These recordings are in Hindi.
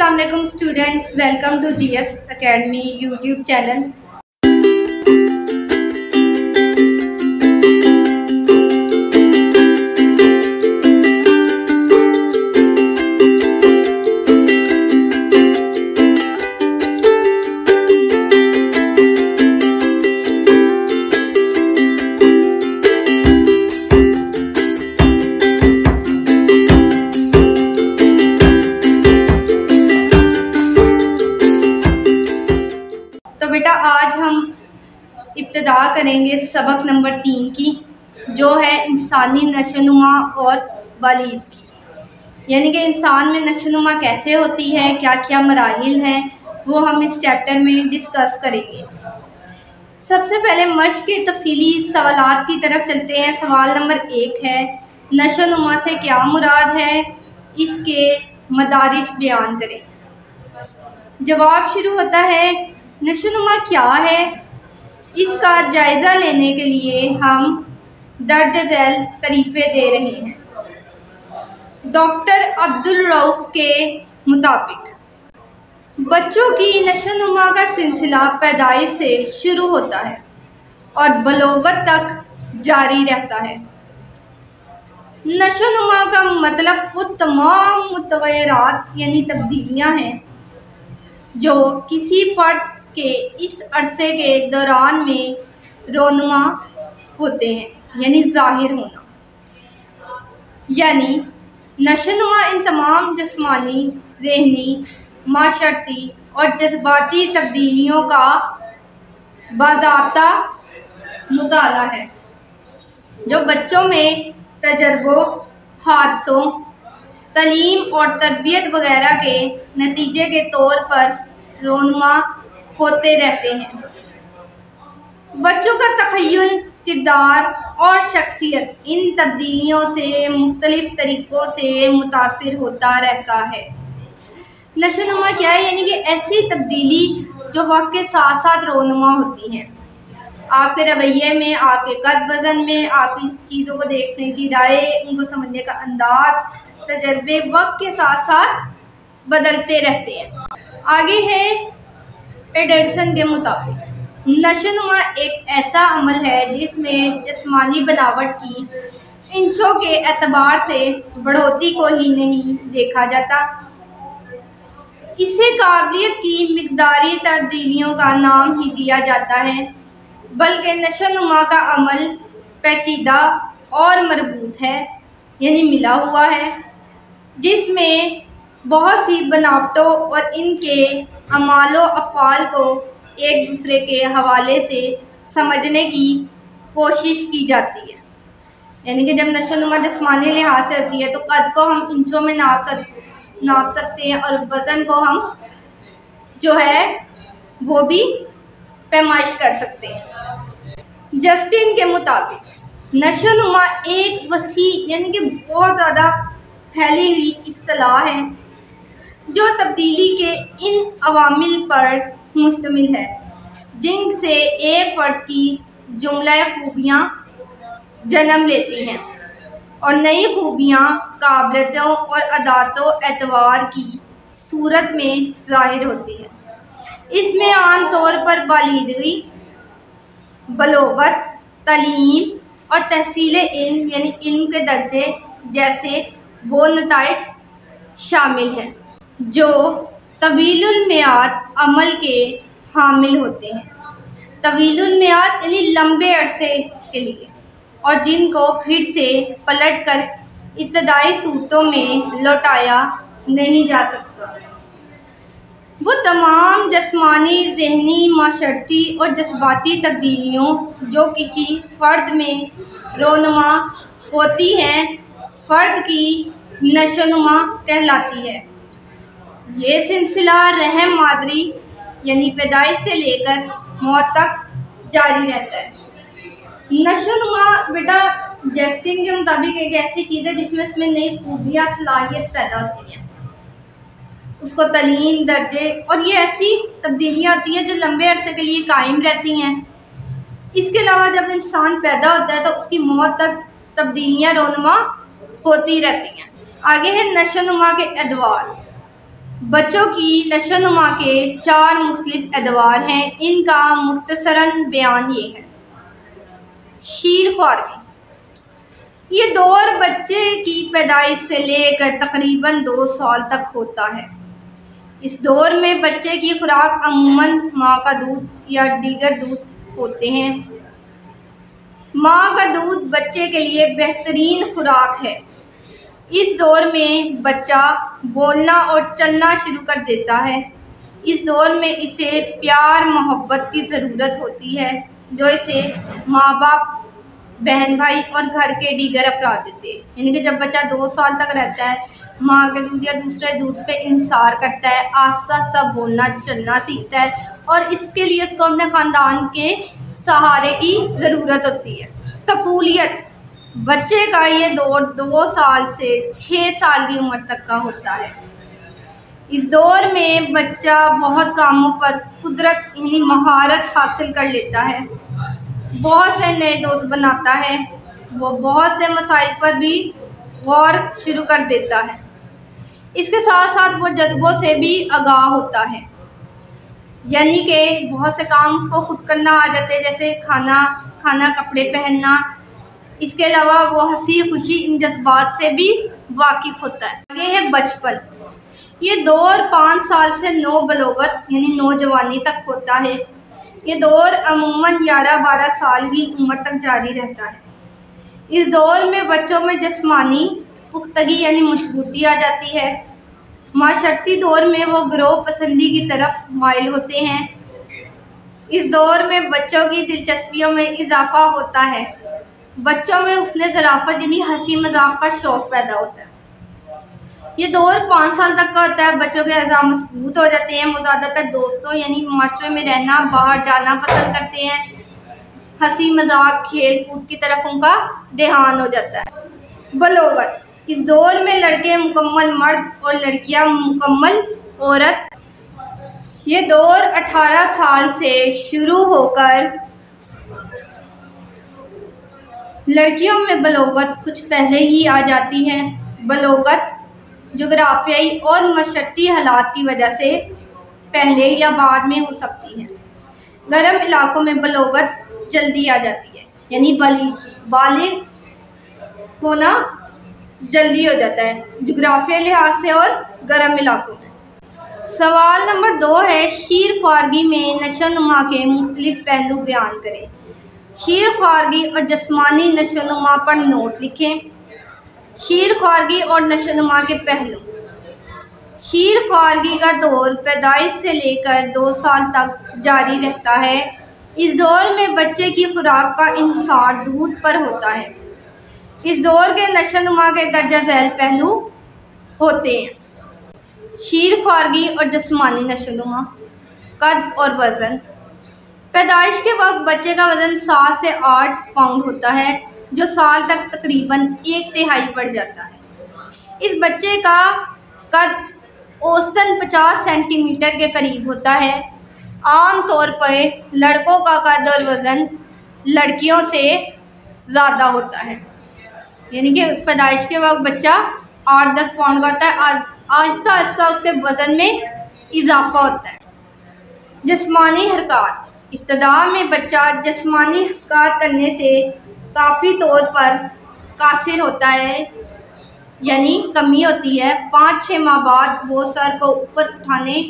अस्सलाम वालेकुम students, welcome to GS academy YouTube channel. तो बेटा आज हम इब्तिदा करेंगे सबक नंबर 3 की, जो है इंसानी नशोनुमा और बालीग की। यानी कि इंसान में नशोनुमा कैसे होती है, क्या क्या मराहिल हैं, वो हम इस चैप्टर में डिस्कस करेंगे। सबसे पहले मश्क के तफसीली सवालात की तरफ चलते हैं। सवाल नंबर 1 है, नशोनुमा से क्या मुराद है, इसके मदारिज बयान करें। जवाब शुरू होता है, नशोनुमा क्या है, इसका जायज़ा लेने के लिए हम दर्ज झैल तरीफ़ें दे रहे हैं। डॉक्टर अब्दुल रऊफ़ के मुताबिक बच्चों की नशोनुमा का सिलसिला पैदाइश से शुरू होता है और बलोगत तक जारी रहता है। नशोनुमा का मतलब वो तमाम मुतग़य्यरात यानी तब्दीलियाँ हैं जो किसी फ़र्द के इस अरसे के दौरान में रोनुमा होते हैं, यानी ज़ाहिर होना। यानी नशोनुमा इन तमाम जिस्मानी, ज़हनी, माशरती और जज्बाती तब्दीलियों का बाज़ाब्ता मुताला है जो बच्चों में तजर्बों, हादसों, तालीम और तरबियत वगैरह के नतीजे के तौर पर रोनुमा होते रहते हैं। बच्चों का तख़य्युल, किरदार और शख्सियत इन तब्दीलियों से मुख्तलिफ तरीक़ों से मुतासिर होता रहता है। नशोनुमा क्या है, यानी कि ऐसी तब्दीली जो वक्त के साथ साथ रोनुमा होती हैं। आपके रवैये में, आपके कद वज़न में, आपकी चीज़ों को देखने की राय, उनको समझने का अंदाज़, तजर्बे वक्त के साथ साथ बदलते रहते हैं। आगे है एंडरसन के मुताबिक नशोनुमा एक ऐसा अमल है जिसमें जिस्मानी बनावट की इंचों के एतबार से बढ़ोतरी को ही नहीं देखा जाता। इसे काबिलियत की मिक़दारी तब्दीलियों का नाम ही दिया जाता है, बल्कि नशोनुमा का अमल पेचीदा और मरबूत है, यानी मिला हुआ है, जिसमें बहुत सी बनावटों और इनके अमालो अफ़आल को एक दूसरे के हवाले से समझने की कोशिश की जाती है। यानी कि जब नशोनुमा जिस्मानी लिहाज से होती है तो कद को हम इंचों में नाप सकते हैं और वज़न को हम जो है वो भी पैमाइश कर सकते हैं। जस्टिन के मुताबिक नशोनुमा एक वसी यानी कि बहुत ज़्यादा फैली हुई इस्तिलाह है जो तब्दीली के इन अवामिल पर मुश्तमिल है जिनसे एक फ़र्द की जुमला खूबियाँ जन्म लेती हैं और नई खूबियाँ काबिलियतों और अदातों एतवार की सूरत में ज़ाहिर होती हैं। इसमें आम तौर पर बालिग़ी, बलोगत, तालीम और तहसील इल्म यानी इल्म के दर्जे जैसे वो नताइज शामिल हैं जो तवीलुल मियाद अमल के हामिल होते हैं। तवीलुल मियाद यानी लंबे अरसे के लिए, और जिनको फिर से पलट कर इब्तदाई सूरतों में लौटाया नहीं जा सकता। वो तमाम जिस्मानी, ज़हनी, माशरती और जज्बाती तब्दीलियों जो किसी फ़र्द में रोनुमा होती हैं, फ़र्द की नशोनुमा कहलाती है। ये सिलसिला रहम मादरी यानी पैदाइश से लेकर मौत तक जारी रहता है। नशोनुमा बेटा जस्टिन के मुताबिक एक ऐसी चीज़ है जिसमें इसमें नई खूबियाँ, सलाहियत पैदा होती हैं, उसको तालीम, दर्जे और ये ऐसी तब्दीलियाँ होती हैं जो लंबे अरसे के लिए कायम रहती हैं। इसके अलावा जब इंसान पैदा होता है तो उसकी मौत तक तब्दीलियाँ रोनुमा होती रहती हैं। आगे है नशोनुमा के अदवार। बच्चों की नशोनुमा के 4 मुख्तलिफ अदवार हैं। इनका मुख्तसरन बयान ये है। शीर ख्वारगी, ये दौर बच्चे की पैदाइश से लेकर तकरीबन 2 साल तक होता है। इस दौर में बच्चे की खुराक अमूमन माँ का दूध या दीगर दूध होते हैं। माँ का दूध बच्चे के लिए बेहतरीन खुराक है। इस दौर में बच्चा बोलना और चलना शुरू कर देता है। इस दौर में इसे प्यार मोहब्बत की ज़रूरत होती है, जो इसे माँ बाप, बहन भाई और घर के दीगर अफराद देते हैं। यानी कि जब बच्चा 2 साल तक रहता है, माँ के दूध या दूसरे दूध पे इंसार करता है, आस्ता आस्ता बोलना चलना सीखता है और इसके लिए उसको अपने ख़ानदान के सहारे की ज़रूरत होती है। तफूलियत, बच्चे का ये दौर 2 साल से 6 साल की उम्र तक का होता है। इस दौर में बच्चा बहुत कामों पर कुदरत यानी महारत हासिल कर लेता है, बहुत से नए दोस्त बनाता है, वो बहुत से मसाइल पर भी गौर शुरू कर देता है। इसके साथ साथ वो जज्बों से भी आगाह होता है, यानी कि बहुत से काम उसको खुद करना आ जाते हैं, जैसे खाना कपड़े पहनना। इसके अलावा वो हंसी खुशी इन जज्बात से भी वाकिफ़ होता है। आगे है बचपन, ये दौर 5 साल से 9 बलोगत यानी नौजवानी तक होता है। ये दौर अमूमन 11-12 साल की उम्र तक जारी रहता है। इस दौर में बच्चों में जिस्मानी पुख्तगी यानी मजबूती आ जाती है। माशरती दौर में वो ग्रोह पसंदी की तरफ माइल होते हैं। इस दौर में बच्चों की दिलचस्पियों में इजाफा होता है। बच्चों में उसने ज़राफ़त यानी हंसी मजाक का शौक़ पैदा होता है। ये दौर 5 साल तक का होता है। बच्चों के अज़ा मजबूत हो जाते हैं। वो ज़्यादातर दोस्तों यानी माशरे में रहना, बाहर जाना पसंद करते हैं। हंसी मजाक खेल कूद की तरफ उनका ध्यान हो जाता है। बलोगत, इस दौर में लड़के मुकम्मल मर्द और लड़कियां मुकम्मल औरत। ये दौर 18 साल से शुरू होकर लड़कियों में बलोगत कुछ पहले ही आ जाती है। बलोगत जोग्राफियाई और मशक्क़ती हालात की वजह से पहले या बाद में हो सकती है। गर्म इलाकों में बलोगत जल्दी आ जाती है, यानी बालिग होना जल्दी हो जाता है जोग्राफियाई लिहाज से और गर्म इलाकों में। सवाल नंबर 2 है, शीर ख्वारगी में नशोनुमा के मुख्तलिफ पहलू बयान करें। शीर ख्वारगी और जिस्मानी नशोनुमा पर नोट लिखें। शीर ख्वारगी और नशोनुमा के पहलू। शीर ख्वारगी का दौर पैदाइश से लेकर 2 साल तक जारी रहता है। इस दौर में बच्चे की खुराक का इंहिसार दूध पर होता है। इस दौर के नशोनुमा के दर्जा झैल पहलू होते हैं। शीर ख्वारगी और जिस्मानी नशोनुमा। कद और वज़न, पैदाइश के वक्त बच्चे का वज़न 7 से 8 पाउंड होता है, जो साल तक तकरीबन 1/3 बढ़ जाता है। इस बच्चे का कद औसतन 50 सेंटीमीटर के करीब होता है। आम तौर पर लड़कों का कद और वज़न लड़कियों से ज़्यादा होता है, यानी कि पैदाइश के वक्त बच्चा 8-10 पाउंड का होता है। आहिस्ता आहिस्ता उसके वज़न में इजाफा होता है। जिस्मानी हरकत, इब्तदा में बच्चा जिस्मानी हरकत करने से काफ़ी तौर पर कासिर होता है, यानी कमी होती है। 5-6 माह बाद वो सर को ऊपर उठाने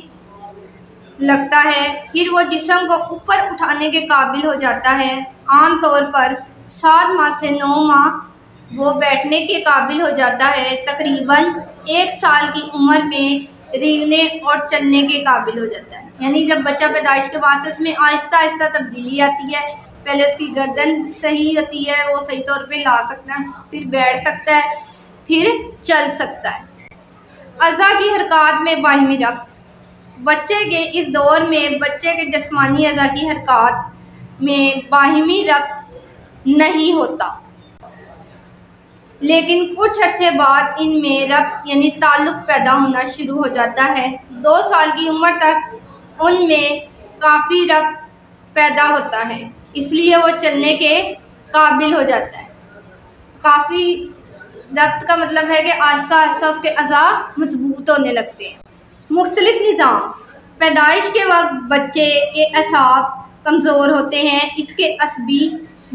लगता है, फिर वो जिस्म को ऊपर उठाने के काबिल हो जाता है। आम तौर पर 7 माह से 9 माह वो बैठने के काबिल हो जाता है। तकरीबन 1 साल की उम्र में रेंगने और चलने के काबिल हो जाता है। यानी जब बच्चा पैदाइश के बाद इसमें आहिस्ता आहिस्ता तब्दीली आती है। पहले उसकी गर्दन सही होती है, वो सही तौर पे ला सकता है, फिर बैठ सकता है, फिर चल सकता है। अज़ा की हरकत में बाहिमी रब्त, बच्चे के इस दौर में बच्चे के जिस्मानी अज़ा की हरकत में बाहिमी रब्त नहीं होता, लेकिन कुछ अरसे बाद इनमें रब्त यानी ताल्लुक़ पैदा होना शुरू हो जाता है। 2 साल की उम्र तक उनमें काफ़ी रब्त पैदा होता है, इसलिए वो चलने के काबिल हो जाता है। काफ़ी रब्त का मतलब है कि आहिस्ता आहिस्ता उसके अज़ा मजबूत होने लगते हैं। मुख्तलिफ निज़ाम। पैदाइश के वक्त बच्चे के असाब कमज़ोर होते हैं। इसके असबी,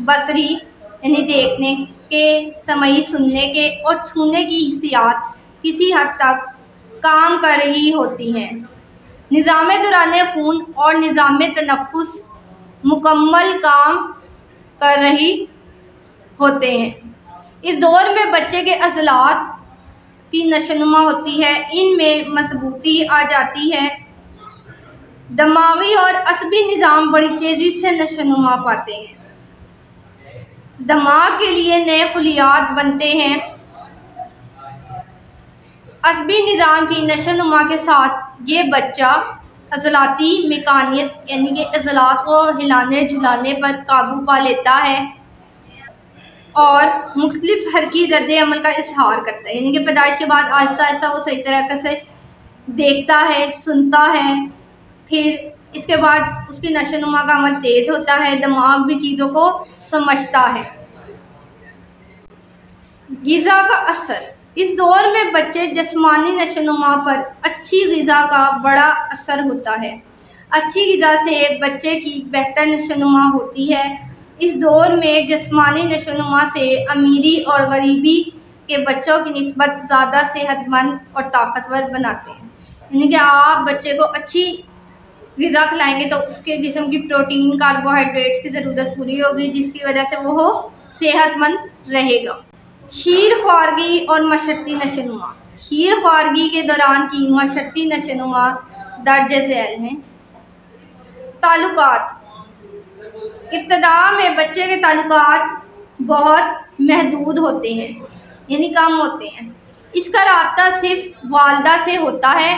बसरी यानी देखने के, समई सुनने के और छूने की हिस्सियात किसी हद तक काम कर रही होती हैं। निज़ाम दौरान खून और निज़ाम तनफ़ुस मुकम्मल काम कर रही होते हैं। इस दौर में बच्चे के अज़लात की नशोनुमा होती है, इनमें मजबूती आ जाती है। दिमागी और असबी निज़ाम बड़ी तेज़ी से नशोनुमा पाते हैं। दिमाग के लिए नए खुलियात बनते हैं। असबी निज़ाम की नशोनुमा के साथ ये बच्चा अज़लाती मेकानियत यानी कि अज़लात को हिलाने झुलाने पर काबू पा लेता है और मुख्तलिफ हरकी रद्द अमल का इजहार करता है। यानी कि पैदाइश के बाद आहिस्ता आहिस्ता वो सही तरीके से देखता है, सुनता है, फिर इसके बाद उसकी नशोनुमा का अमल तेज़ होता है, दिमाग भी चीज़ों को समझता है। ग़िज़ा का असर। इस दौर में बच्चे जिस्मानी नशोनुमा पर अच्छी ग़िज़ा का बड़ा असर होता है। अच्छी ग़िज़ा से बच्चे की बेहतर नशोनुमा होती है। इस दौर में जिस्मानी नशोनुमा से अमीरी और गरीबी के बच्चों की निस्बत ज़्यादा सेहतमंद और ताकतवर बनाते हैं। यानी कि आप बच्चे को अच्छी ग़िज़ा खिलाएंगे तो उसके जिस्म की प्रोटीन, कार्बोहाइड्रेट्स की ज़रूरत पूरी होगी, जिसकी वजह से वो सेहतमंद रहेगा। शीर ख्वारगी और मशरती नशोनुमा। शीर ख्वारगी के दौरान की मशरती नशोनुमा दर्ज झैल हैं। ताल्लुकात। इब्तदा में बच्चे के ताल्लुकात बहुत महदूद होते हैं, यानी कम होते हैं। इसका राब्ता सिर्फ वालिदा से होता है।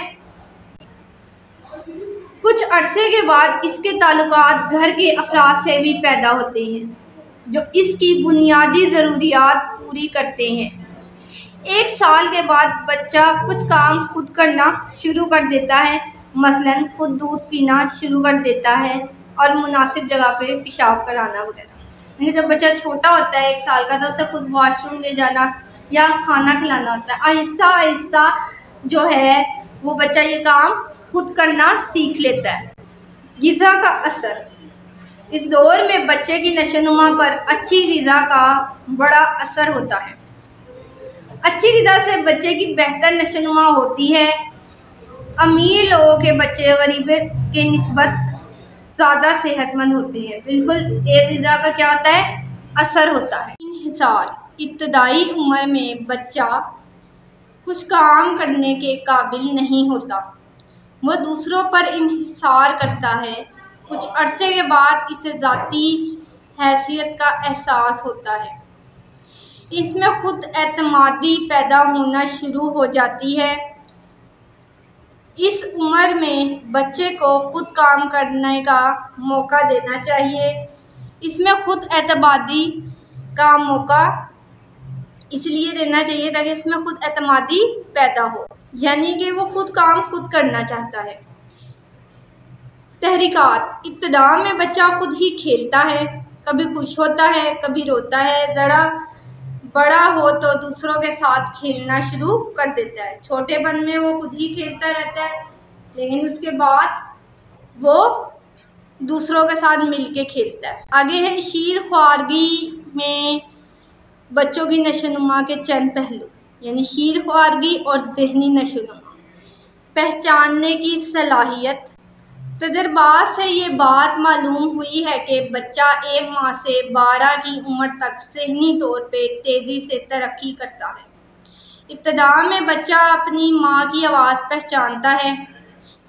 कुछ अरसे के बाद इसके ताल्लुकात घर के अफराद से भी पैदा होते हैं, जो इसकी बुनियादी ज़रूरियात पूरी करते हैं। 1 साल के बाद बच्चा कुछ काम खुद करना शुरू कर देता है, मसलन खुद दूध पीना शुरू कर देता है और मुनासिब जगह पे पेशाब कराना वगैरह। लेकिन जब बच्चा छोटा होता है 1 साल का, तो उसे खुद वॉशरूम ले जाना या खाना खिलाना होता है। आहिस्ता आहिस्ता जो है वो बच्चा ये काम खुद करना सीख लेता है। ग़िज़ा का असर। इस दौर में बच्चे की नशोनुमा पर अच्छी ग़िज़ा का बड़ा असर होता है। अच्छी ग़िज़ा से बच्चे की बेहतर नशोनुमा होती है। अमीर लोगों के बच्चे गरीब के निस्बत ज़्यादा सेहतमंद होते हैं। बिल्कुल एक ग़िज़ा का क्या होता है, असर होता है। इन्हिसार। इब्तदाई उम्र में बच्चा कुछ काम करने के काबिल नहीं होता, वह दूसरों पर इन्हिसार करता है। कुछ अरसे के बाद इसे ज़ाती हैसियत का एहसास होता है। इसमें खुद एतमादी पैदा होना शुरू हो जाती है। इस उम्र में बच्चे को खुद काम करने का मौका देना चाहिए। इसमें खुद एतमादी का मौका इसलिए देना चाहिए ताकि इसमें खुद एतमादी पैदा हो, यानी कि वो खुद काम खुद करना चाहता है। तहरीकात। इब्तदा में बच्चा खुद ही खेलता है, कभी खुश होता है, कभी रोता है। ज़रा बड़ा हो तो दूसरों के साथ खेलना शुरू कर देता है। छोटेपन में वो खुद ही खेलता रहता है, लेकिन उसके बाद वो दूसरों के साथ मिलके खेलता है। आगे है शीर ख्वारगी में बच्चों की नशोनुमा के चंद पहलू, यानी शीर ख्वारगी और ज़हनी नशोनुमा। पहचानने की सलाहियत। तजर्बात से ये बात मालूम हुई है कि बच्चा 1 माह से 12 की उम्र तक ज़हनी तौर पे तेज़ी से तरक्की करता है। इब्तदा में बच्चा अपनी माँ की आवाज़ पहचानता है।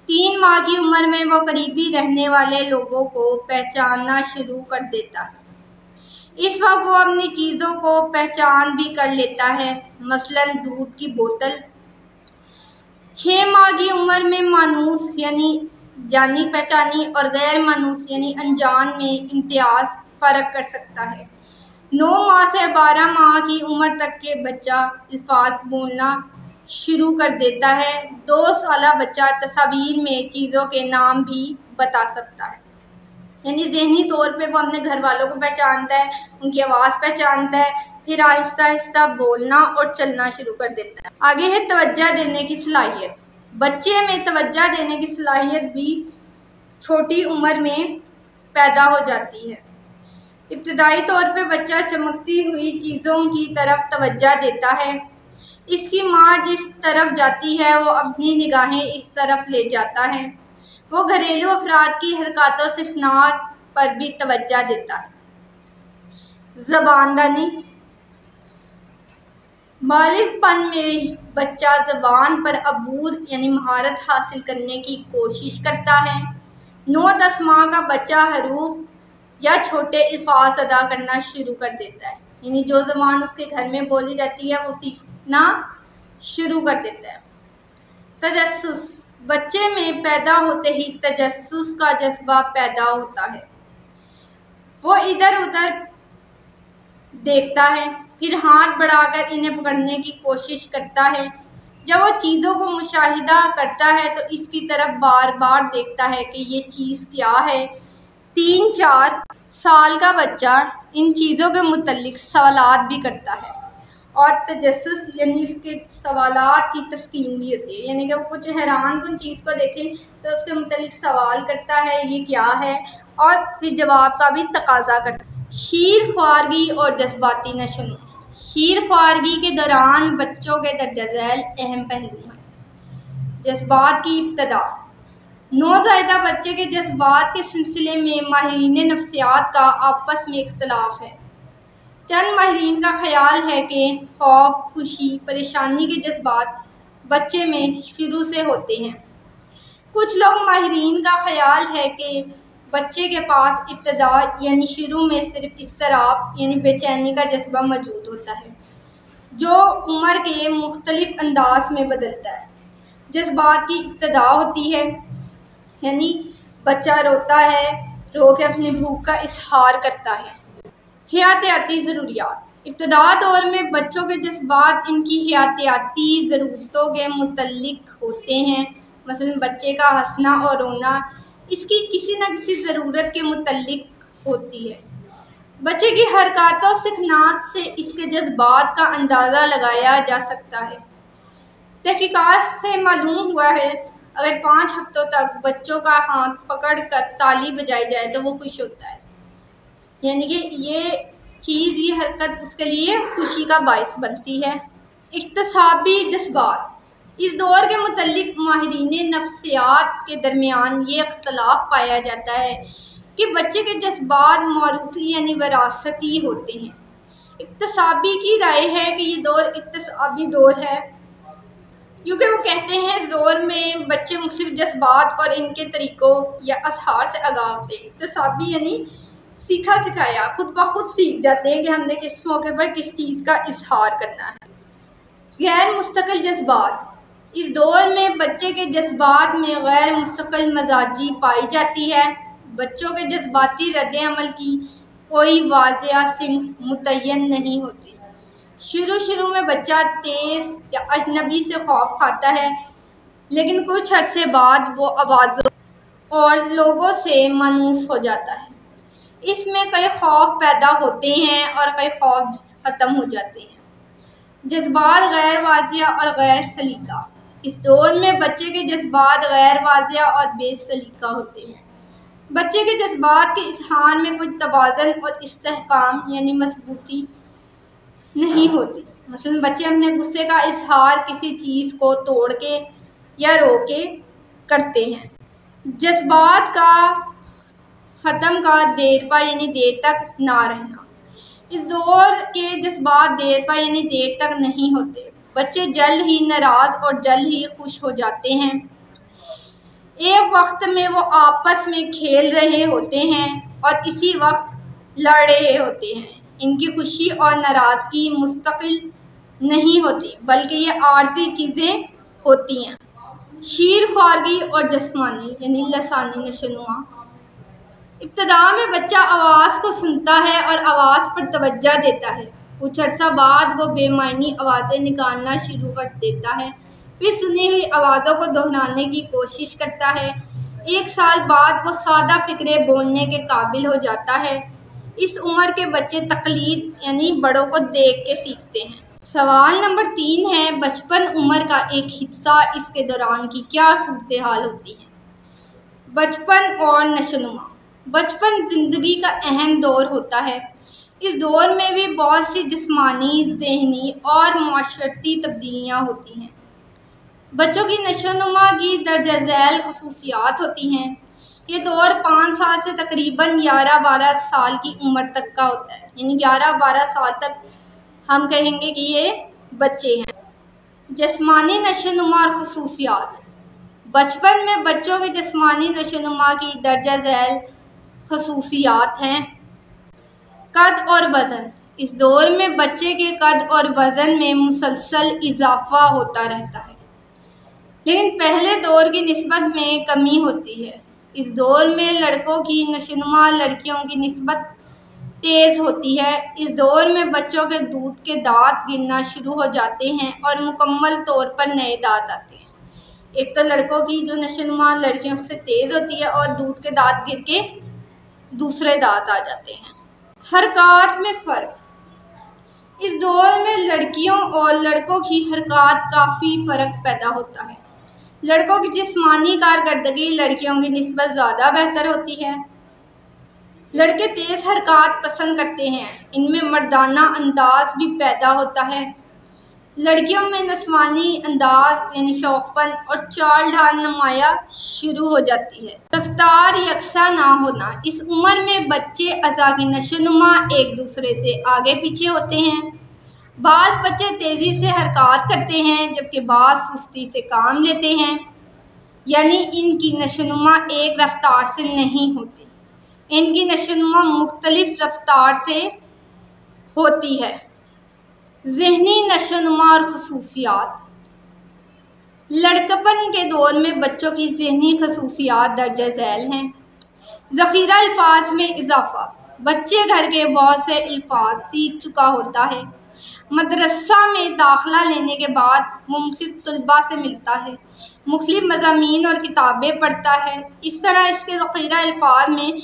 3 माह की उम्र में वो करीबी रहने वाले लोगों को पहचानना शुरू कर देता है। इस वक्त वो अपनी चीज़ों को पहचान भी कर लेता है, मसलन दूध की बोतल। 6 माह की उम्र में मानूस यानी जानी पहचानी और गैर मानूस यानी अनजान में इम्तियाज़ फ़र्क कर सकता है। 9 माह से 12 माह की उम्र तक के बच्चा अल्फाज बोलना शुरू कर देता है। 2 साला बच्चा तस्वीर में चीज़ों के नाम भी बता सकता है, यानी ज़हनी तौर पे वो अपने घर वालों को पहचानता है, उनकी आवाज़ पहचानता है, फिर आहिस्ता आहिस्ता बोलना और चलना शुरू कर देता है। आगे है तवज्जो देने की सलाहियत। बच्चे में तवज्जो देने की सलाहियत भी छोटी उम्र में पैदा हो जाती है। इब्तदाई तौर पे बच्चा चमकती हुई चीज़ों की तरफ तवज्जो देता है। इसकी माँ जिस तरफ जाती है वो अपनी निगाहें इस तरफ ले जाता है। वो घरेलू अफराद की हरकतों सिखनात पर भी तवज्जो देता है। ज़बानदानी, बालिगपन में बच्चा ज़बान पर अबूर यानी महारत हासिल करने की कोशिश करता है। 9-10 माह का बच्चा हरूफ या छोटे अल्फाज अदा करना शुरू कर देता है, यानी जो ज़बान उसके घर में बोली जाती है वो सीखना शुरू कर देता है। तजस्सुस, बच्चे में पैदा होते ही तजस्सुस का जज्बा पैदा होता है। वो इधर उधर देखता है, फिर हाथ बढ़ाकर इन्हें पकड़ने की कोशिश करता है। जब वो चीज़ों को मुशाहिदा करता है तो इसकी तरफ बार बार देखता है कि ये चीज़ क्या है। 3-4 साल का बच्चा इन चीज़ों के मुतल्लिक सवालात भी करता है और तजस्सुस यानी उसके सवालात की तस्कीन भी होती है, यानी कि वो कुछ हैरान कुन चीज़ को देखे तो उसके मुतल्लिक सवाल करता है ये क्या है, और फिर जवाब का भी तकाजा करता है। शीर ख्वारगी और जज्बाती नशोनुमा, शीर ख्वारगी के दौरान बच्चों के दर्ज झैल अहम पहलू हैं। जज्बात की इब्तदा, नौज़ायदा बच्चे के जज्बात के सिलसिले में माहिरीन नफ्सियात का आपस में इख्तलाफ है। चंद माहिरीन का ख्याल है कि खौफ, खुशी, परेशानी के जज्बात बच्चे में शुरू से होते हैं। कुछ लोग माहिरीन का ख्याल है कि बच्चे के पास इब्तदा यानी शुरू में सिर्फ इज़्तिराब यानी बेचैनी का जज्बा मौजूद होता है, जो उम्र के मुख्तलिफ अंदाज में बदलता है। जज्बात की इब्तदा होती है, यानी बच्चा रोता है, रो के अपनी भूख का इजहार करता है। हयातियाती ज़रूरियात, इब्तदा दौर में बच्चों के जज्बात इनकी हयातियाती ज़रूरतों के मुतल्लिक होते हैं। मसलन बच्चे का हंसना और रोना इसकी किसी न किसी ज़रूरत के मुतल्लिक होती है। बच्चे की हरकतों सिखनात से इसके जज्बात का अंदाज़ा लगाया जा सकता है। तहकीकात से मालूम हुआ है अगर 5 हफ्तों तक बच्चों का हाथ पकड़ कर ताली बजाई जाए तो वो खुश होता है, यानी कि ये चीज़, ये हरकत उसके लिए खुशी का बाइस बनती है। इक्तसाबी जज्बात, इस दौर के मुतल्लिक माहिरीन नफ्सियात के दरमियान ये अख्तलाफ पाया जाता है कि बच्चे के जज्बात मौरूसी यानी वरासती होते हैं। इक्तसाबी की राय है कि ये दौर इक्तसाबी दौर है, क्योंकि वो कहते हैं इस दौर में बच्चे मुख्तलिफ जज्बात और इनके तरीक़ों या असहार से आगाह होते हैं। इक्तसाबी यानी सीखा सिखाया, खुद ब खुद सीख जाते हैं कि हमने किस मौके पर किस चीज़ का इजहार करना है। गैर मुस्तकिल जज्बात, इस दौर में बच्चे के जज्बात में गैर मुस्तकिल मजाजी पाई जाती है। बच्चों के जज्बाती रद्द-ए-अमल की कोई वाज़ेह सिमत मुतय्यन नहीं होती। शुरू में बच्चा तेज़ या अजनबी से खौफ खाता है, लेकिन कुछ अरसे बाद वो आवाज़ों और लोगों से मायूस हो जाता है। इसमें कई खौफ पैदा होते हैं और कई खौफ ख़त्म हो जाते हैं। जज्बात गैर वाज़ेह और गैर सलीका, इस दौर में बच्चे के जज्बात गैर वाज़ेह और बेसलीका होते हैं। बच्चे के जज्बात के इज़हार में कोई तवाज़न और इस्तेहकाम यानी मजबूती नहीं होती। मसलन बच्चे अपने गुस्से का इज़हार किसी चीज़ को तोड़ के या रो के करते हैं। जज्बात का ख़त्म का देर पा यानी देर तक ना रहना, इस दौर के जज्बात देर पा यानी देर तक नहीं होते। बच्चे जल्द ही नाराज़ और जल्द ही खुश हो जाते हैं। एक वक्त में वो आपस में खेल रहे होते हैं और इसी वक्त लड़ रहे होते हैं। इनकी खुशी और नाराज़गी मुस्तकिल नहीं होती, बल्कि ये आर्जी चीज़ें होती हैं। शीर ख्वारगी और जिस्मानी यानी लसानी नशोनुमा, इब्तदा में बच्चा आवाज़ को सुनता है और आवाज़ पर तवज्जो देता है। कुछ अर्सा बाद वो बेमानी आवाज़ें निकालना शुरू कर देता है, फिर सुनी हुई आवाज़ों को दोहराने की कोशिश करता है। 1 साल बाद वो सादा फ़िक्रे बोलने के काबिल हो जाता है। इस उम्र के बच्चे तकलीद यानी बड़ों को देख के सीखते हैं। सवाल नंबर 3 है, बचपन उम्र का एक हिस्सा, इसके दौरान की क्या सूरत हाल होती है। बचपन और नशोनुमा। बचपन ज़िंदगी का अहम दौर होता है। इस दौर में भी बहुत सी जिस्मानी, ज़हनी और माशरती तब्दीलियाँ होती हैं। बच्चों की नशोनुमा की दर्ज झैल खसूसियात होती हैं। ये दौर 5 साल से तकरीबन 11-12 साल की उम्र तक का होता है, यानी 11-12 साल तक हम कहेंगे कि ये बच्चे हैं। जिस्मानी नशोनुमा और खसूसियात। बचपन में बच्चों की जिस्मानी नशोनुमा की दर्जा झैल खसूसियात हैं। कद और वज़न। इस दौर में बच्चे के कद और वज़न में मुसलसल इजाफा होता रहता है, लेकिन पहले दौर की निस्बत में कमी होती है। इस दौर में लड़कों की नशोनुमा लड़कियों की निस्बत तेज़ होती है। इस दौर में बच्चों के दूध के दांत गिरना शुरू हो जाते हैं और मुकम्मल तौर पर नए दांत आते हैं। एक तो लड़कों की जो नशोनुमा लड़कियों से तेज़ होती है और दूध के दांत गिर के दूसरे दांत आ जाते हैं। हरकत में फ़र्क। इस दौर में लड़कियों और लड़कों की हरकत काफ़ी फ़र्क पैदा होता है। लड़कों की जिस्मानी कारकर्दगी लड़कियों की निस्बत ज़्यादा बेहतर होती है। लड़के तेज़ हरकत पसंद करते हैं, इनमें मर्दाना अंदाज भी पैदा होता है। लड़कियों में नस्वानी अंदाज यानी शौकपन और चाल ढाल नुमाया शुरू हो जाती है। रफ्तार यकसा ना होना। इस उम्र में बच्चे अज़ा की नशोनुमा एक दूसरे से आगे पीछे होते हैं। बाज़ बच्चे तेज़ी से हरकत करते हैं जबकि बाज़ सुस्ती से काम लेते हैं, यानी इनकी नशोनुमा एक रफ्तार से नहीं होती। इनकी नशोनुमा मुख्तलिफ रफ्तार से होती है। ज़हनी नशोनुमा और खसूसियात। लड़कपन के दौर में बच्चों की ज़हनी खसूसियात दर्ज झैल हैं। ज़ख़ीरा अल्फाज में इजाफ़ा। बच्चे घर के बहुत से अल्फाज सीख चुका होता है। मदरसा में दाखिला लेने के बाद वो मुख्तलिफ तलबा से मिलता है, मुख्तलिफ मज़ामीन और किताबें पढ़ता है। इस तरह इसके ज़ख़ीरा अल्फाज में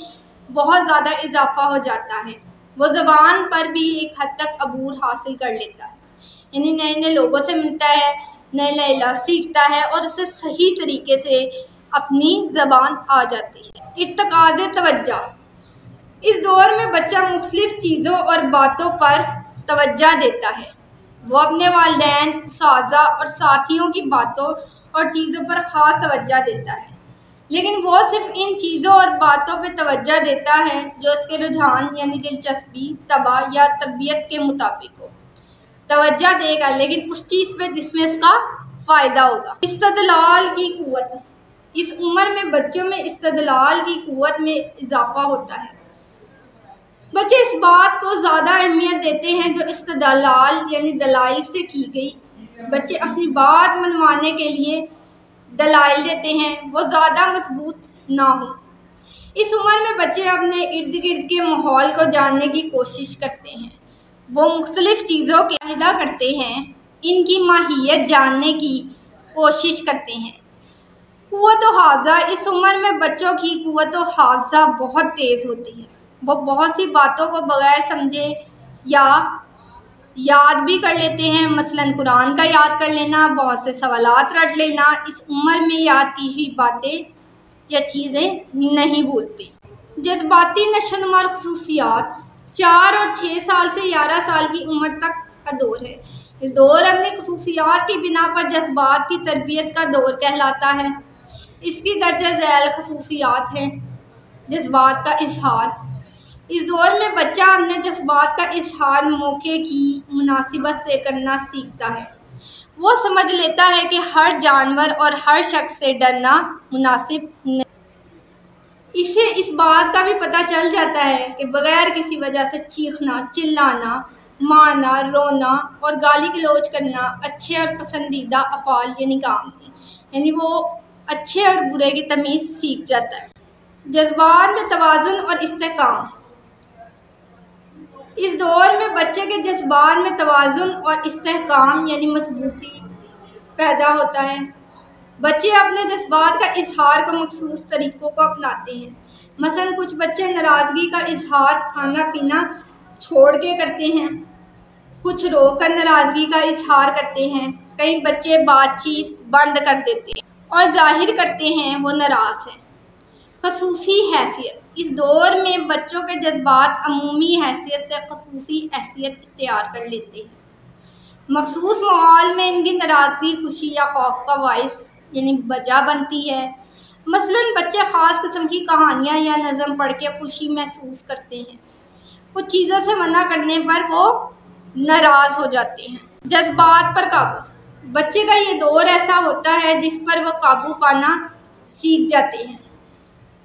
बहुत ज़्यादा इजाफा हो जाता है। वो ज़बान पर भी एक हद तक अबूर हासिल कर लेता है, यानी नए नए लोगों से मिलता है, नए नए लफ्ज़ सीखता है और उसे सही तरीके से अपनी ज़बान आ जाती है। इर्तिकाज़े तवज्जो। इस दौर में बच्चा मुख्तलिफ चीज़ों और बातों पर तवज्जो देता है। वो अपने वालिदैन, उस्ताज़ा और साथियों की बातों और चीज़ों पर ख़ास तवज्जो देता है, लेकिन वो सिर्फ इन चीज़ों और बातों पे तवज्जो देता है जो इसके रुझान यानी दिलचस्पी, तबा या तबीयत के मुताबिक हो। तवज्जो देगा लेकिन उस चीज़ पे जिसमें इसका फ़ायदा होगा। इस्तदलाल की क़ुव्वत। इस उम्र में बच्चों में इस्तदलाल की क़ुव्वत में इजाफा होता है। बच्चे इस बात को ज़्यादा अहमियत देते हैं जो इस्तदलाल यानी दलाइल से की गई। बच्चे अपनी बात मनवाने के लिए दलाइल देते हैं, वो ज़्यादा मजबूत ना हो। इस उम्र में बच्चे अपने इर्द गिर्द के माहौल को जानने की कोशिश करते हैं। वो मुख्तलिफ चीज़ों के मुशाहिदा करते हैं, इनकी माहियत जानने की कोशिश करते हैं। क़ुव्वत हाफ़ज़ा। इस उम्र में बच्चों की क़ुव्वत हाफ़ज़ा बहुत तेज़ होती है। वो बहुत सी बातों को बग़ैर समझे या याद भी कर लेते हैं, मसलन कुरान का याद कर लेना, बहुत से सवालात रट लेना। इस उम्र में याद की हुई बातें या चीज़ें नहीं भूलती। जज्बाती नशोनुमा और खसूसियात। 4 और 6 साल से 11 साल की उम्र तक का दौर है। इस दौर अपनी खसूसियात की बिना पर जज्बात की तरबियत का दौर कहलाता है। इसकी दर्जा झैल खसूसियात हैं। जज्बात का इजहार। इस दौर में बच्चा अपने जज्बात का इजहार मौके की मुनासिबत से करना सीखता है। वो समझ लेता है कि हर जानवर और हर शख्स से डरना मुनासिब नहीं। इससे इस बात का भी पता चल जाता है कि बग़ैर किसी वजह से चीखना, चिल्लाना, मारना, रोना और गाली गलौज करना अच्छे और पसंदीदा अफ़ाल यानी काम है, यानी वो अच्छे और बुरे की तमीज़ सीख जाता है। जज्बात में तवाज़ुन और इस्तेहकाम। इस दौर में बच्चे के जज्बात में तवाज़ुन और इस्तेहकाम यानी मजबूती पैदा होता है। बच्चे अपने जज्बात का इजहार को मखसूस तरीक़ों को अपनाते हैं। मसलन कुछ बच्चे नाराज़गी का इजहार खाना पीना छोड़ के करते हैं, कुछ रोकर नाराज़गी का इजहार करते हैं, कई बच्चे बातचीत बंद कर देते हैं और जाहिर करते हैं वो नाराज़ हैं। खसूसी हैसियत, इस दौर में बच्चों के जज्बात अमूमी हैसियत से खसूसी हैसियत इख्तियार कर लेते हैं। मखसूस माहौल में इनकी नाराज़गी खुशी या खौफ का बाइस यानी वजह बनती है। मसलन बच्चे ख़ास किस्म की कहानियाँ या नज़म पढ़ के खुशी महसूस करते हैं। कुछ चीज़ों से मना करने पर वो नाराज़ हो जाते हैं। जज्बात पर काबू, बच्चे का ये दौर ऐसा होता है जिस पर वो काबू पाना सीख जाते हैं।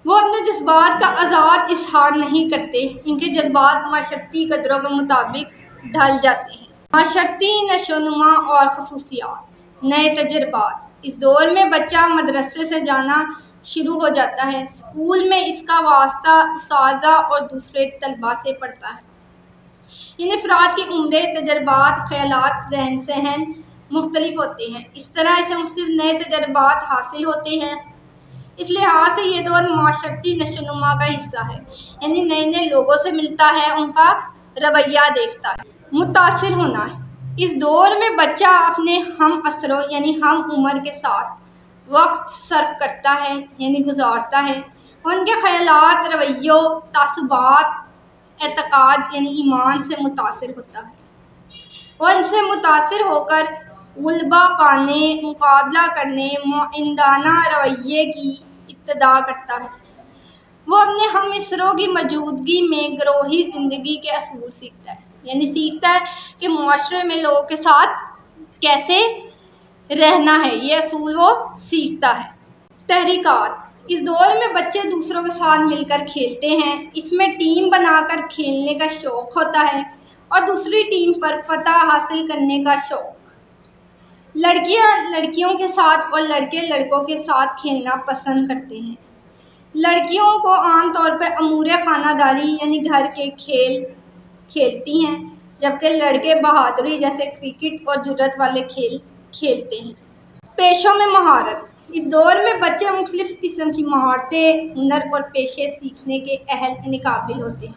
वो अपने जज्बात का आज़ाद इजहार नहीं करते, इनके जज्बात माशरती कदरों के मुताबिक ढल जाते हैं। माशरती नशोनुमा और खसूसियात, नए तजुर्बात, इस दौर में बच्चा मदरसे से जाना शुरू हो जाता है। स्कूल में इसका वास्ता उस्ताज़ा और दूसरे तलबा से पड़ता है। इन अफराद की उम्रें, तजर्बात, ख्यालात, रहन सहन मुख्तलिफ होते हैं। इस तरह इसे मुख्तलिफ नए तजर्बात हासिल होते हैं। इस लिहाज से ये दौर माशरती नशोनुमा का हिस्सा है, यानी नए नए लोगों से मिलता है, उनका रवैया देखता है। मुतासिर होना है, इस दौर में बच्चा अपने हम असरों यानी हम उम्र के साथ वक्त सर्फ करता है यानी गुजारता है। उनके ख्यालात, रवैयों, तासुबात, एतकाद यानी ईमान से मुतासिर होता है। वह इनसे मुतासिर होकर गुलबा पाने, मुकाबला करने, मुइंदाना रवैये की इब्तिदा करता है। वो अपने हम इसरों की मौजूदगी में ग्रोही ज़िंदगी के असूल सीखता है, यानी सीखता है कि मुआशरे में लोगों के साथ कैसे रहना है, ये असूल वो सीखता है। तहरीकात, इस दौर में बच्चे दूसरों के साथ मिलकर खेलते हैं। इसमें टीम बनाकर खेलने का शौक़ होता है और दूसरी टीम पर फतह हासिल करने का शौक़। लड़कियां लड़कियों के साथ और लड़के लड़कों के साथ खेलना पसंद करते हैं। लड़कियों को आम तौर पर अमूरे खानादारी यानी घर के खेल खेलती हैं, जबकि लड़के बहादुरी जैसे क्रिकेट और जुर्रत वाले खेल खेलते हैं। पेशों में महारत, इस दौर में बच्चे मुख्तलिफ किस्म की महारतें, हुनर और पेशे सीखने के अहल यानी काबिल होते हैं।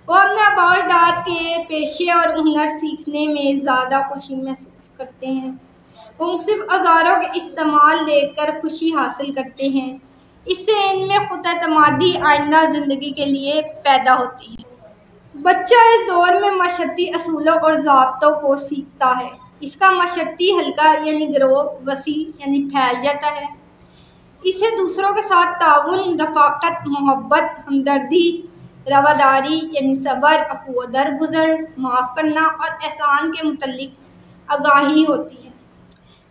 वो अपने आबा अजदाद के पेशे और हुनर सीखने में ज़्यादा खुशी महसूस करते हैं। वो मुख्तलिफ औज़ारों के इस्तेमाल देखकर खुशी हासिल करते हैं। इससे इनमें खुद एतमादी आइंदा ज़िंदगी के लिए पैदा होती है। बच्चा इस दौर में माशरती असूलों और ज़ाब्तों को सीखता है। इसका माशरती हल्का यानी ग्रोह वसी यानी फैल जाता है। इसे दूसरों के साथ ताउन, रफ़ाक़त, मोहब्बत, हमदर्दी, रवादारी यानी सब्र, अफ़ू दरगुज़र, माफ़ करना और एहसान के मुतल्लिक़ आगाही होती है।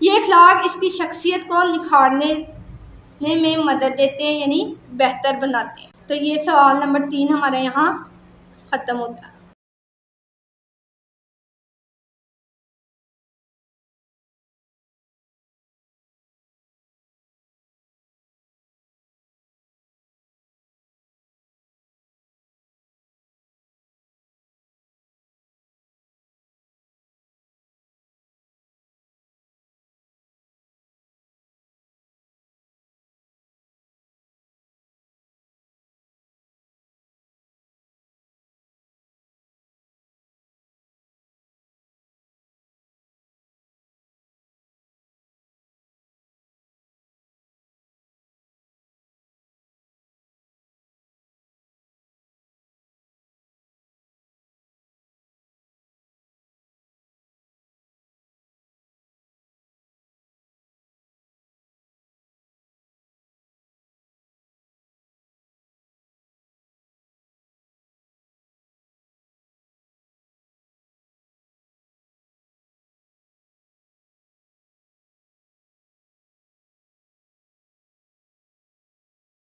ये अखलाक इसकी शख्सियत को निखारने में मदद देते हैं यानी बेहतर बनाते हैं। तो ये सवाल नंबर 3 हमारे यहाँ ख़त्म होता है।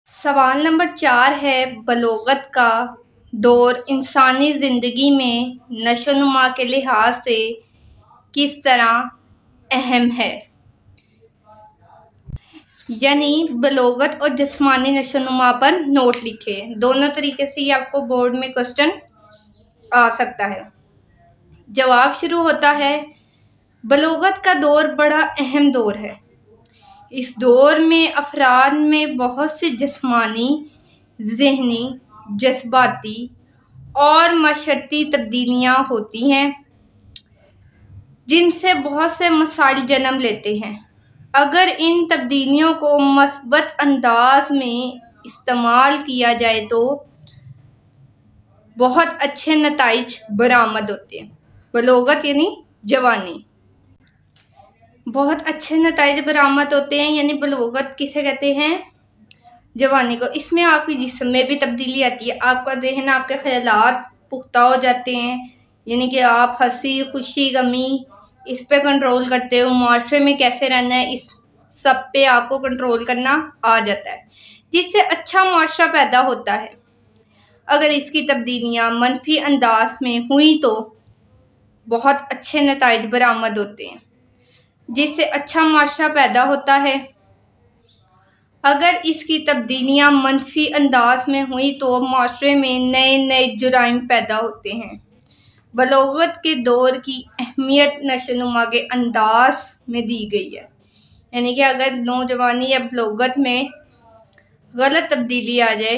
सवाल नंबर 4 है, बलोगत का दौर इंसानी ज़िंदगी में नशोनुमा के लिहाज से किस तरह अहम है। यानी बलोगत और जिस्मानी नशोनुमा पर नोट लिखे। दोनों तरीके से ये आपको बोर्ड में क्वेश्चन आ सकता है। जवाब शुरू होता है, बलोगत का दौर बड़ा अहम दौर है। इस दौर में अफराद में बहुत सी जिस्मानी, ज़हनी, जज्बाती और माशरती तब्दीलियाँ होती हैं। जिनसे बहुत से मसाइल जन्म लेते हैं। अगर इन तब्दीलियों को मस्बत अंदाज में इस्तेमाल किया जाए तो बहुत अच्छे नताइज बरामद होते हैं। बलोगत यानी जवानी, बहुत अच्छे नताइज बरामद होते हैं, यानी बलोगत किसे कहते हैं? जवानी को। इसमें आपकी जिस्म में भी तब्दीली आती है, आपका जहन, आपके ख्यालात पुख्ता हो जाते हैं, यानी कि आप हंसी, खुशी, गमी इस पे कंट्रोल करते हो। माशरे में कैसे रहना है इस सब पे आपको कंट्रोल करना आ जाता है, जिससे अच्छा माशरा पैदा होता है। अगर इसकी तब्दीलियाँ मनफी अंदाज में हुई तो बहुत अच्छे नताइज बरामद होते हैं, जिससे अच्छा माशरा पैदा होता है। अगर इसकी तब्दीलियाँ मनफी अंदाज में हुई तो माशरे में नए नए जुराइम पैदा होते हैं। बलोगत के दौर की अहमियत नशोनुमा के अंदाज में दी गई है, यानी कि अगर नौजवानी या बलोगत में गलत तब्दीली आ जाए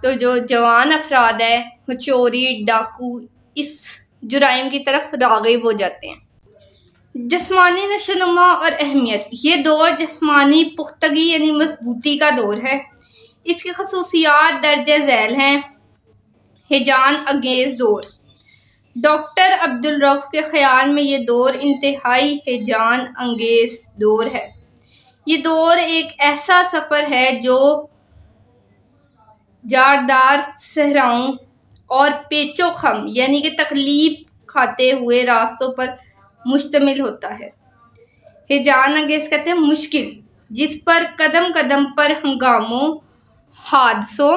तो जो जवान अफराद है वो चोरी, डाकू इस जुराइम की तरफ राग़िब हो जाते हैं। जिस्मानी नशोनुमा और अहमियत, ये दौर जिस्मानी पुख्तगी यानी मजबूती का दौर है। इसकी खसूसियात दर्ज झैल हैं। हिजान अंगेज़ दौर, डॉक्टर अब्दुल रऊफ़ के ख़याल में ये दौर इंतहाई हिजान अंगेज़ दौर है। ये दौर एक ऐसा सफ़र है जो जारदार सहराओं और पेचो खम यानी कि तकलीफ खाते हुए रास्तों पर मुश्तमिल होता है। हिजान अंगेज़ कहते हैं मुश्किल, जिस पर कदम कदम पर हंगामों, हादसों,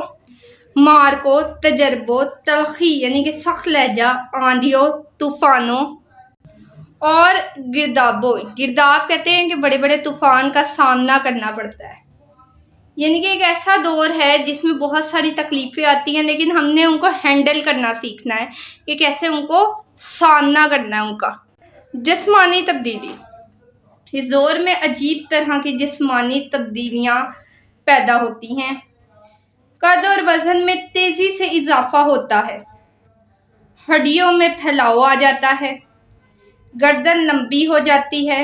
मार्कों, तजर्बों, तलखी यानी कि सख्त लहजा, आंधियों, तूफ़ानों और गिरदाबों, गिरदाब कहते हैं कि बड़े बड़े तूफ़ान का सामना करना पड़ता है। यानी कि एक ऐसा दौर है जिसमें बहुत सारी तकलीफ़ें आती हैं, लेकिन हमने उनको हैंडल करना सीखना है कि कैसे उनको सामना करना है उनका। जिस्मानी तब्दीली, इस दौर में अजीब तरह की जिस्मानी तब्दीलियाँ पैदा होती हैं। कद और वज़न में तेज़ी से इजाफा होता है, हड्डियों में फैलाव आ जाता है, गर्दन लंबी हो जाती है,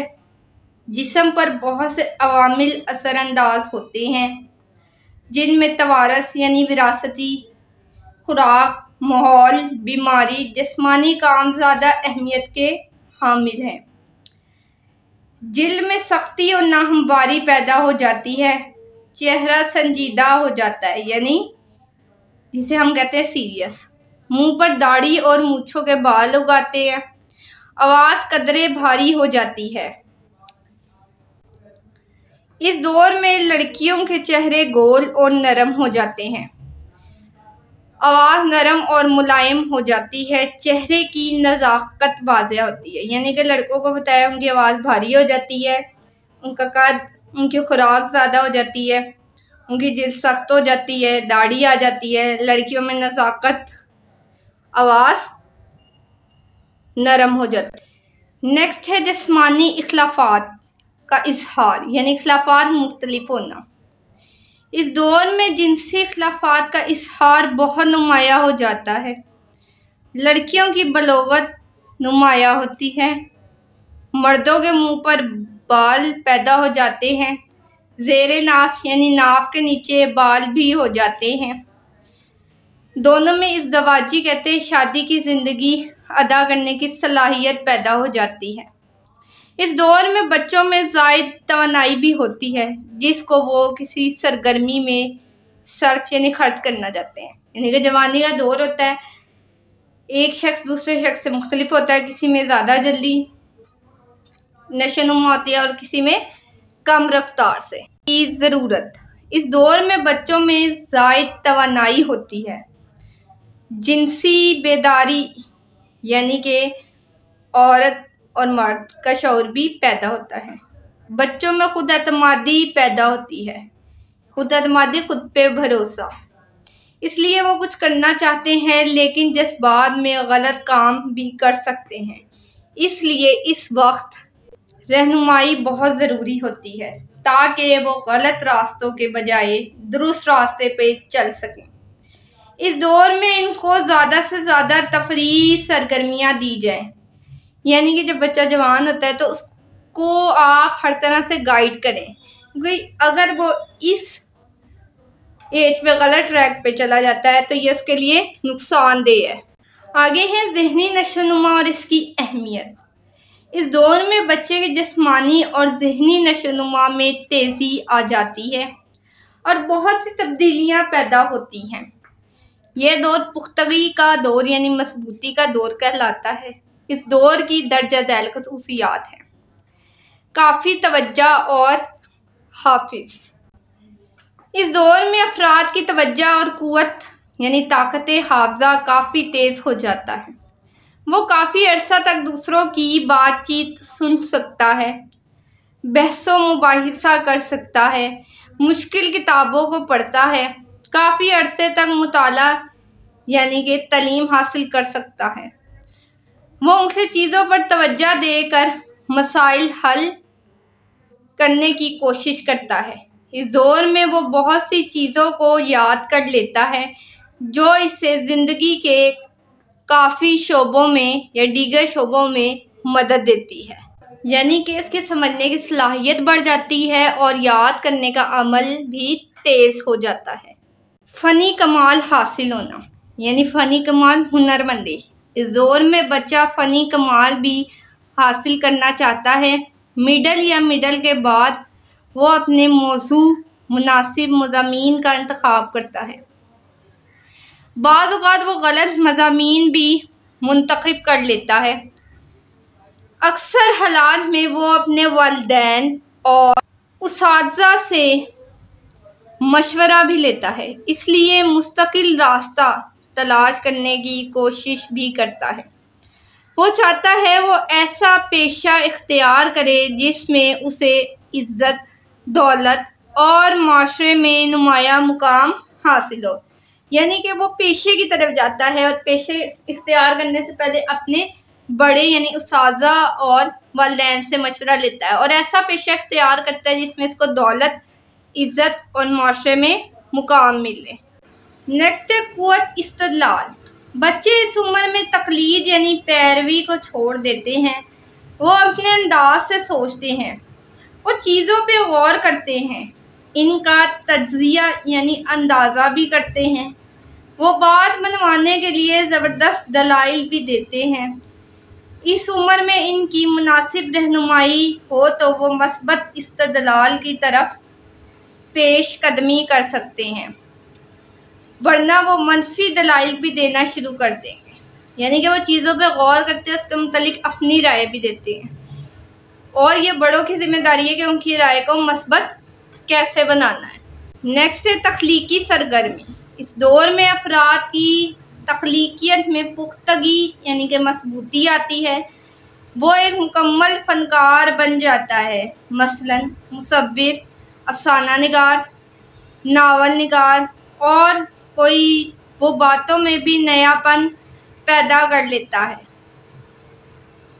जिस्म पर बहुत से अवामिल असरअंदाज होते हैं, जिनमें तवारस यानी विरासती, खुराक, माहौल, बीमारी, जिस्मानी काम ज़्यादा अहमियत के हामिल हैं। जिल्द में सख्ती और नाहमवारी पैदा हो जाती है, चेहरा संजीदा हो जाता है, यानी जिसे हम कहते हैं सीरियस, मुंह पर दाढ़ी और मूंछों के बाल उगाते हैं, आवाज़ कदरे भारी हो जाती है। इस दौर में लड़कियों के चेहरे गोल और नरम हो जाते हैं, आवाज़ नरम और मुलायम हो जाती है, चेहरे की नज़ाकत वाज़ेह होती है। यानी कि लड़कों को बताया उनकी आवाज़ भारी हो जाती है, उनका कद, उनकी खुराक ज़्यादा हो जाती है, उनकी जिल्द सख्त हो जाती है, दाढ़ी आ जाती है। लड़कियों में नज़ाकत, आवाज़ नरम हो जाती है। नेक्स्ट है जिस्मानी इख्लाफात का इजहार, यानी इख्लाफात मुख्तलिफ होना। इस दौर में जिनसी इख्लाफात का इजहार बहुत नुमाया हो जाता है। लड़कियों की बलोगत नुमाया होती है, मर्दों के मुंह पर बाल पैदा हो जाते हैं, ज़ेरे नाफ यानी नाफ के नीचे बाल भी हो जाते हैं। दोनों में इज़्दवाजी कहते हैं शादी की ज़िंदगी अदा करने की सलाहियत पैदा हो जाती है। इस दौर में बच्चों में ज़ायद तवानाई भी होती है, जिसको वो किसी सरगर्मी में सर्फ यानी खर्च करना चाहते हैं। यानी कि जवानी का दौर होता है, एक शख्स दूसरे शख्स से मुख्तलिफ होता है, किसी में ज़्यादा जल्दी नशोनुमा होती है और किसी में कम रफ्तार से। ज़रूरत, इस दौर में बच्चों में ज़ायद तवानाई होती है, जिनसी बेदारी यानी कि औरत और मर्द का शऊर भी पैदा होता है। बच्चों में खुद एतमादी पैदा होती है, खुद एतमादी, खुद पे भरोसा। इसलिए वो कुछ करना चाहते हैं लेकिन जज्बात में गलत काम भी कर सकते हैं। इसलिए इस वक्त रहनुमाई बहुत ज़रूरी होती है ताकि वो गलत रास्तों के बजाय दुरुस्त रास्ते पे चल सकें। इस दौर में इनको ज़्यादा से ज़्यादा तफरीही सरगर्मियाँ दी जाएं, यानी कि जब बच्चा जवान होता है तो उसको आप हर तरह से गाइड करें, क्योंकि अगर वो इस एज पे गलत ट्रैक पे चला जाता है तो ये उसके लिए नुकसानदेह है। आगे है ज़हनी नशोनुमा और इसकी अहमियत। इस दौर में बच्चे के जिस्मानी और ज़हनी नशोनुमा में तेज़ी आ जाती है और बहुत सी तब्दीलियां पैदा होती हैं। यह दौर पुख्तगी का दौर यानी मजबूती का दौर कहलाता है। इस दौर की दर्जा झैल खसूसियात है काफ़ी तवज्जो और हाफिज। इस दौर में अफराद की तवज्जो और कुव्वत यानी ताकत हाफजा काफ़ी तेज़ हो जाता है। वो काफ़ी अरसा तक दूसरों की बातचीत सुन सकता है, बहसो मुबाहिसा कर सकता है, मुश्किल किताबों को पढ़ता है, काफ़ी अरसे तक मुताला यानी कि तालीम हासिल कर सकता है। वो उनसे चीज़ों पर तवज्जो देकर मसाइल हल करने की कोशिश करता है। इस दौर में वो बहुत सी चीज़ों को याद कर लेता है जो इससे ज़िंदगी के काफ़ी शोबों में या दीगर शोबों में मदद देती है, यानी कि इसके समझने की सलाहियत बढ़ जाती है और याद करने का अमल भी तेज़ हो जाता है। फ़नी कमाल हासिल होना यानी फ़नी कमाल हुनरमंदी। इस दौर में बच्चा फ़नी कमाल भी हासिल करना चाहता है। मिडल या मिडल के बाद वो अपने मौजू मुनासिब मज़ामीन का इंतखाब करता है। बाज़ औक़ात वो गलत मज़ामीन भी मुंतखब कर लेता है। अक्सर हालात में वो अपने वालिदैन और उस्ताज़ा से मशवरा भी लेता है, इसलिए मुस्तकिल रास्ता तलाश करने की कोशिश भी करता है। वो चाहता है वो ऐसा पेशा इख्तियार करे जिसमें उसे इज़्ज़त, दौलत और माशरे में नुमाया मुकाम हासिल हो, यानी कि वो पेशे की तरफ जाता है और पेशे इख्तियार करने से पहले अपने बड़े यानी उस्ताज़ा और वालिदैन से मशवरा लेता है और ऐसा पेशा इख्तियार करता है जिसमें इसको दौलत, इज़्ज़त और माशरे में मुकाम मिले। नेक्स्ट है कुव्वत इस्तदलाल। बच्चे इस उम्र में तकलीद यानी पैरवी को छोड़ देते हैं। वो अपने अंदाज से सोचते हैं, वो चीज़ों पे गौर करते हैं, इनका तज्ज़िया यानी अंदाज़ा भी करते हैं। वो बात मनवाने के लिए ज़बरदस्त दलाइल भी देते हैं। इस उम्र में इनकी मुनासिब रहनुमाई हो तो वो मस्बत इस्तदलाल की तरफ पेश कदमी कर सकते हैं, वरना वो मनफी दलाइल भी देना शुरू कर देंगे, यानी कि वो चीज़ों पे गौर करते हैं, उसके मुतालिक अपनी राय भी देते हैं और ये बड़ों की जिम्मेदारी है कि उनकी राय को मस्बत कैसे बनाना है। नेक्स्ट है तख्लीकी सरगर्मी। इस दौर में अफराद की तख्लीकियत में पुख्तगी यानी कि मजबूती आती है। वो एक मुकम्मल फ़नकार बन जाता है, मसलन मुसव्विर, अफसाना निगार, नावल निगार और कोई वो बातों में भी नयापन पैदा कर लेता है।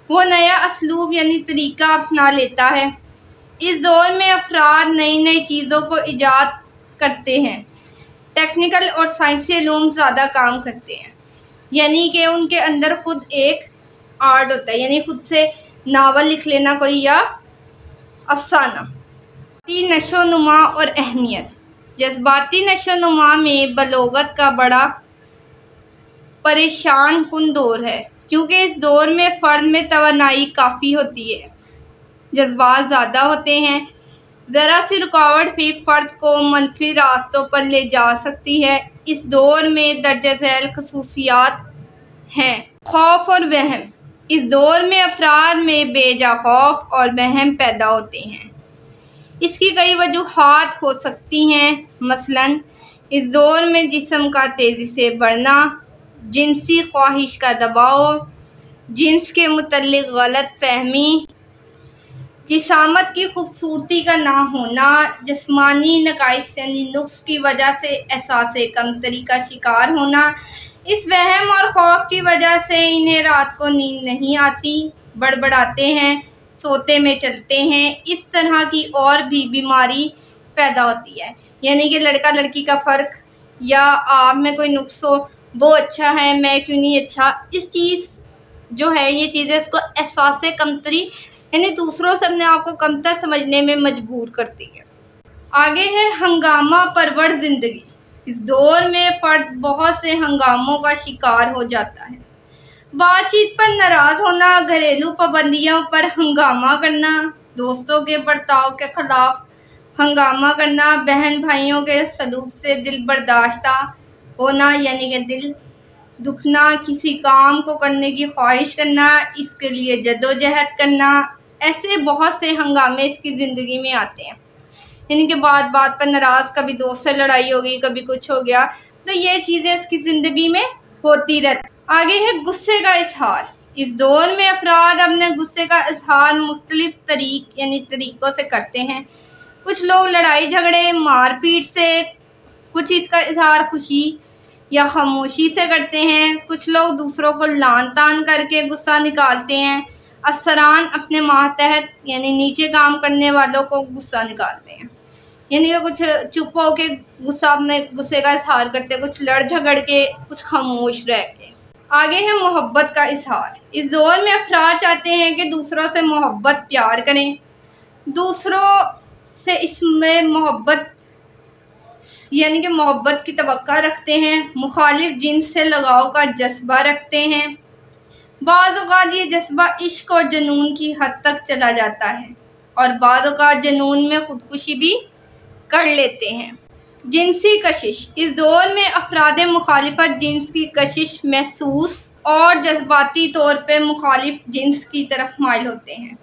वो नया असलूब यानी तरीका अपना लेता है। इस दौर में अफराद नई नई चीज़ों को ईजाद करते हैं, टेक्निकल और साइंसी इल्म ज़्यादा काम करते हैं, यानी कि उनके अंदर ख़ुद एक आर्ट होता है, यानी ख़ुद से नावल लिख लेना कोई या अफसाना। नशोनुमा और अहमियत। जज्बाती नशोनुमा में बलोगत का बड़ा परेशान कुन दौर है, क्योंकि इस दौर में फ़र्द में तवानाई काफ़ी होती है, जज्बात ज़्यादा होते हैं। ज़रा सी रुकावट भी फ़र्द को मनफी रास्तों पर ले जा सकती है। इस दौर में दर्जा झैल खसूसियात हैं खौफ और वहम। इस दौर में अफराद में बेजा खौफ और वहम पैदा होते हैं। इसकी कई वजूहात हो सकती हैं, मसलन इस दौर में जिस्म का तेज़ी से बढ़ना, जिनसी ख्वाहिश का दबाव, जिन्स के मुतल्लिक़ गलत फहमी, जिसामत की खूबसूरती का ना होना, जिस्मानी नकाइस यानी नुक्स की वजह से एहसास कमतरी का शिकार होना। इस वहम और खौफ की वजह से इन्हें रात को नींद नहीं आती, बड़बड़ाते हैं, सोते में चलते हैं। इस तरह की और भी बीमारी पैदा होती है, यानी कि लड़का लड़की का फ़र्क या आप में कोई नुक्स हो, वो अच्छा है मैं क्यों नहीं अच्छा, इस चीज़ जो है ये चीज़ें इसको एहसास कमतरी यानी दूसरों से अपने आप को कमतर समझने में मजबूर करती है। आगे है हंगामा परवर ज़िंदगी। इस दौर में फ़र्द बहुत से हंगामों का शिकार हो जाता है। बातचीत पर नाराज़ होना, घरेलू पाबंदियों पर हंगामा करना, दोस्तों के बर्ताव के खिलाफ हंगामा करना, बहन भाइयों के सलूक से दिल बर्दाश्ता होना यानी कि दिल दुखना, किसी काम को करने की ख्वाहिश करना, इसके लिए जद्दोजहद करना, ऐसे बहुत से हंगामे इसकी ज़िंदगी में आते हैं। यानी कि बात बात पर नाराज़, कभी दोस्त से लड़ाई हो गई, कभी कुछ हो गया, तो ये चीज़ें इसकी ज़िंदगी में होती रहती। आगे है गुस्से का इजहार। इस दौर में अफराद अपने गुस्से का इजहार मुख्तलिफ तरीक़ों से करते हैं। कुछ लोग लड़ाई झगड़े मारपीट से, कुछ इसका इजहार खुशी या खामोशी से करते हैं, कुछ लोग दूसरों को लान तान करके गुस्सा निकालते हैं। अफसरान अपने मातहत यानी नीचे काम करने वालों को गुस्सा निकालते हैं, यानी कि कुछ चुप हो के गुस्सा अपने गुस्से का इजहार करते हैं, कुछ लड़ झगड़ के, कुछ खामोश रह के। आगे है मोहब्बत का इजहार। इस दौर में अफराद चाहते हैं कि दूसरों से मोहब्बत प्यार करें, दूसरों से इसमें मोहब्बत यानी कि मोहब्बत की तवक्का रखते हैं, मुखालिफ जिन्स से लगाव का जज्बा रखते हैं। बाज़ औक़ात ये जज्बा इश्क और जुनून की हद तक चला जाता है और बाज़ औक़ात जुनून में ख़ुदकुशी भी कर लेते हैं। जिनसी कशिश। इस दौर में अफराद मुखालिफत जिन्स की कशिश महसूस और जज्बाती तौर पर मुखालिफ जिन्स की तरफ माइल होते हैं।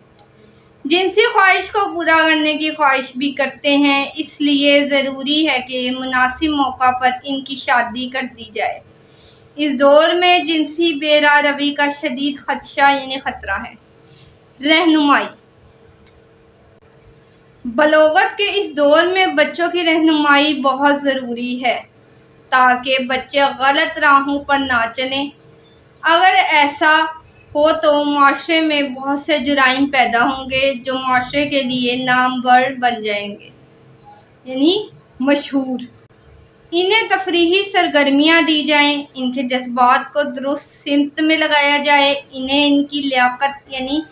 जिनसी ख्वाहिश को पूरा करने की ख्वाहिश भी करते हैं, इसलिए ज़रूरी है कि मुनासिब मौका पर इनकी शादी कर दी जाए। इस दौर में जिनसी बेरारवी का शदीद खदशा यानी ख़तरा है। रहनुमाई। बलोगत के इस दौर में बच्चों की रहनुमाई बहुत ज़रूरी है ताकि बच्चे गलत राहों पर ना चलें। अगर ऐसा हो तो माशरे में बहुत से जुराइम पैदा होंगे जो माशरे के लिए नामवर बन जाएंगे यानी मशहूर। इन्हें तफरीही सरगर्मियाँ दी जाएं, इनके जज्बात को दुरुस्त सिमत में लगाया जाए, इन्हें इनकी लियाकत यानी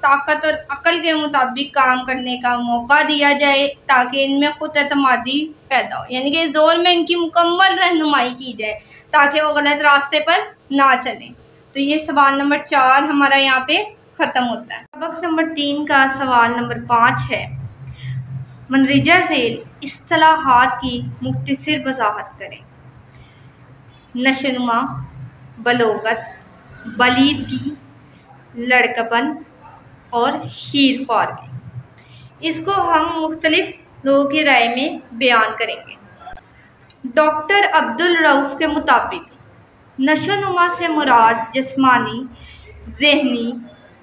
ताकत और अक्ल के मुताबिक काम करने का मौका दिया जाए ताकि इनमें खुद एतमादी पैदा हो। यानी कि इस दौर में इनकी मुकम्मल रहनुमाई की जाए ताकि वो गलत रास्ते पर ना चलें। तो ये सवाल नंबर 4 हमारा यहाँ पे ख़त्म होता है। सबक नंबर 3 का सवाल नंबर 5 है, मंदरजा झेल इस्तिलाहात की मुख्तसर वजाहत करें। नशोनुमा, बलोगत, बलीदगी, लड़कपन और शीरख्वारी। इसको हम मुख्तलिफ लोगों की राय में बयान करेंगे। डॉक्टर अब्दुल रऊफ़ के मुताबिक नशोनुमा से मुराद जिस्मानी, ज़हनी,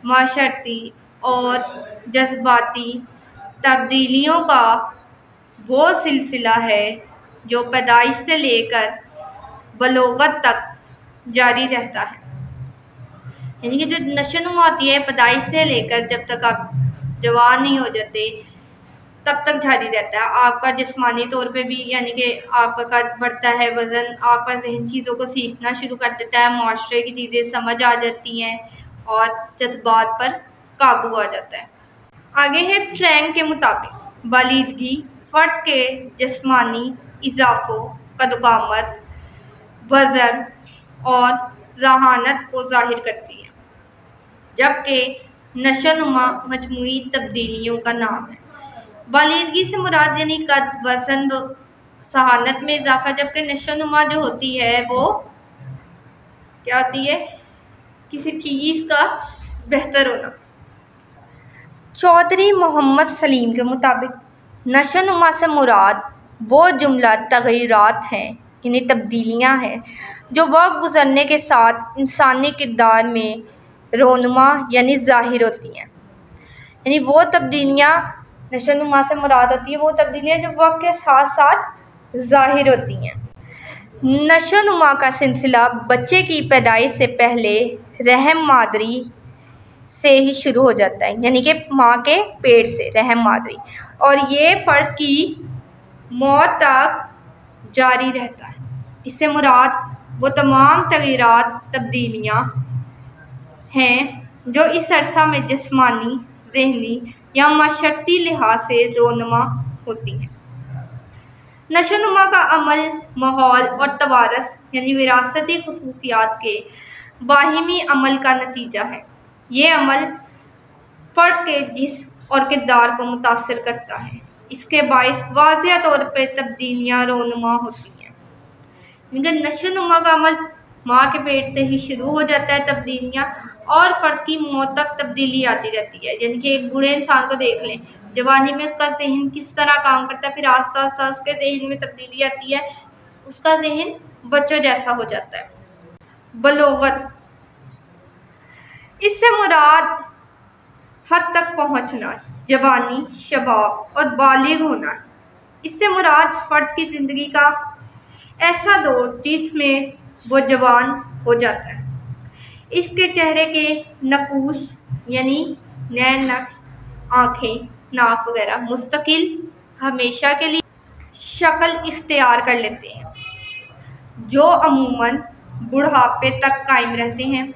माशरती और जज्बाती तब्दीलियों का वो सिलसिला है जो पैदाइश से लेकर बलोगत तक जारी रहता है। यानी कि जो नशोनुमा होती है पैदाइश से लेकर जब तक आप जवान नहीं हो जाते तब तक जारी रहता है। आपका जिस्मानी तौर पे भी यानी कि आपका कद बढ़ता है, वज़न, आपका ज़हन चीज़ों को सीखना शुरू कर देता है, माशरे की चीज़ें समझ आ जाती हैं और जज्बात पर काबू आ जाता है। आगे है फ्रैंक के मुताबिक बालिदगी फ़र्द के जिस्मानी इजाफ़ों, कदकामत, वज़न और ज़हानत को ज़ाहिर करती है, जबकि नशोनुमा मजमूई तब्दीलियों का नाम है। बालिदगी से मुराद यानी कद, वज़न, सहानत में इजाफा, जबकि नशोनुमा जो होती है वो क्या होती है, किसी चीज़ का बेहतर होना। चौधरी मोहम्मद सलीम के मुताबिक नशोनुमा से मुराद वो जुमला तग़य्युरात हैं यानी तब्दीलियाँ हैं जो वक्त गुज़रने के साथ इंसानी किरदार में रोनुमा यानी ज़ाहिर होती हैं। यानी वो तब्दीलियाँ नशोनुमा से मुराद होती है वो तब्दीलियाँ जो वक्त के साथ साथ ज़ाहिर होती हैं। नशोनुमा का सिलसिला बच्चे की पैदाइश से पहले रहम मादरी से ही शुरू हो जाता है, यानी कि माँ के पेट से रहम मादरी, और ये फ़र्द की मौत तक जारी रहता है। इससे मुराद वो तमाम तग़य्युरात, तब्दीलियाँ हैं जो इस अरसा में जिस्मानी, ज़हनी या माशरती लिहाज से रोनमा होती हैं। नशोनुमा का अमल माहौल और तवारस यानी विरासती खुसूसियात के बाहिमी अमल का नतीजा है। ये अमल फ़र्द के जिस्म और किरदार को मुतासिर करता है। इसके बाइस वाज़िया तौर पर तब्दीलियाँ रोनुमा होती हैं। लेकिन नशोनुमा का अमल माँ के पेट से ही शुरू हो जाता है तब्दीलियाँ, और फ़र्द की मौत तक तब्दीली आती रहती है। यानी कि एक बूढ़े इंसान को देख लें, जवानी में उसका जहन किस तरह काम करता है, फिर आस्ता आस्ता उसके जहन में तब्दीली आती है, उसका जहन बच्चों जैसा हो जाता है। बलोगत, इससे मुराद हद तक पहुँचना, जवानी, शबाब और बालिग होना। इससे मुराद फ़र्द की ज़िंदगी का ऐसा दौर जिसमें वो जवान हो जाता है। इसके चेहरे के नकूश यानी नैन नक्श, आँखें, नाक वगैरह मुस्तकिल हमेशा के लिए शक्ल इख्तियार कर लेते हैं, जो अमूमन बुढ़ापे तक कायम रहते हैं।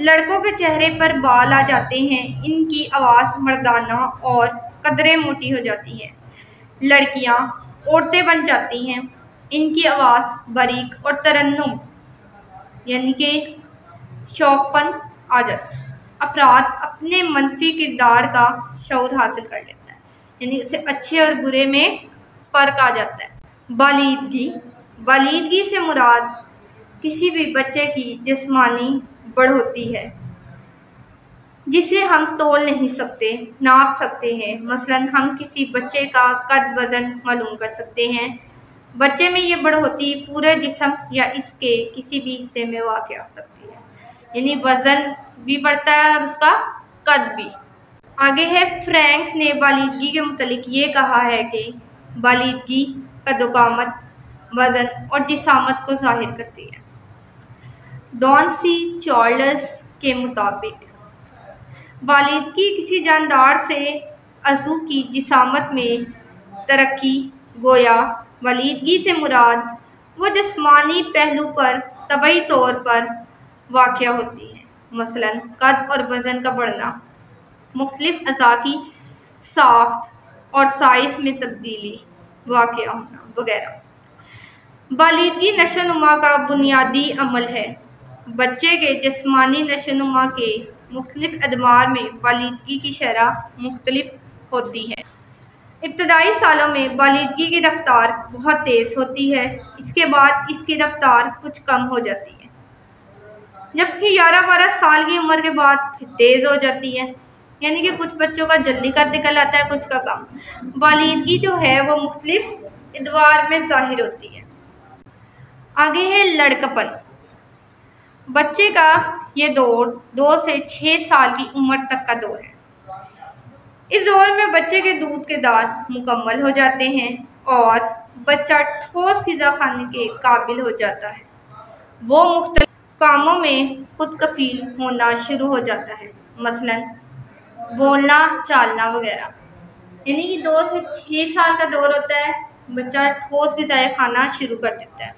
लड़कों के चेहरे पर बाल आ जाते हैं, इनकी आवाज़ मर्दाना और कदरें मोटी हो जाती हैं। लड़कियां औरतें बन जाती हैं, इनकी आवाज़ बारीक और तरन्नुम यानी कि शौकपन आ जाता है। अफराद अपने मनफी किरदार का शऊर हासिल कर लेता है, यानी उसे अच्छे और बुरे में फ़र्क आ जाता है। बालीदगी, बालीदगी से मुराद किसी भी बच्चे की जिस्मानी बढ़ोतरी है जिसे हम तोल नहीं सकते, नाप सकते हैं। मसलन हम किसी बच्चे का कद वज़न मालूम कर सकते हैं। बच्चे में ये बढ़ोतरी पूरे जिस्म या इसके किसी भी हिस्से में वाक़ हो सकती है, यानी वज़न भी बढ़ता है और उसका कद भी। आगे है, फ्रैंक ने बालीदगी के मुतलिक ये कहा है कि बालीदगी कदोकामत, वज़न और जिसामत को ज़ाहिर करती है। डॉन सी चार्ल्स के मुताबिक बालीदगी किसी जानदार से अज़ू की जिसामत में तरक्की, गोया बालीदगी से मुराद वो जिस्मानी पहलू पर तबई तौर पर वाक़या होती है, मसलन कद और वज़न का बढ़ना, मुख्तलिफ अज़ा की साख्त और साइज़ में तब्दीली वाक़या होना वगैरह। बालीदगी नशोनुमा का बुनियादी अमल है। बच्चे के जिस्मानी नशोनुमा के मुख्तलिफ अदमार में बालीदगी की शरह मुख्तलिफ होती है। इब्तदाई सालों में बालीदगी की रफ्तार बहुत तेज़ होती है, इसके बाद इसकी रफ्तार कुछ कम हो जाती है, जबकि 11-12 साल की उम्र के बाद फिर तेज़ हो जाती है। यानी कि कुछ बच्चों का जल्दी कद निकल आता है, कुछ का कम। बालीदगी जो है वो मुख्तलिफ अदवार में ज़ाहिर होती है। आगे है लड़कपन। बच्चे का ये दौर 2 से 6 साल की उम्र तक का दौर है। इस दौर में बच्चे के दूध के दांत मुकम्मल हो जाते हैं और बच्चा ठोस ग़िज़ा खाने के काबिल हो जाता है। वो मुख्तलिफ कामों में खुद कफ़ील होना शुरू हो जाता है, मसलन बोलना, चालना वगैरह। यानी कि 2 से 6 साल का दौर होता है, बच्चा ठोस ग़िज़ाएँ खाना शुरू कर देता है।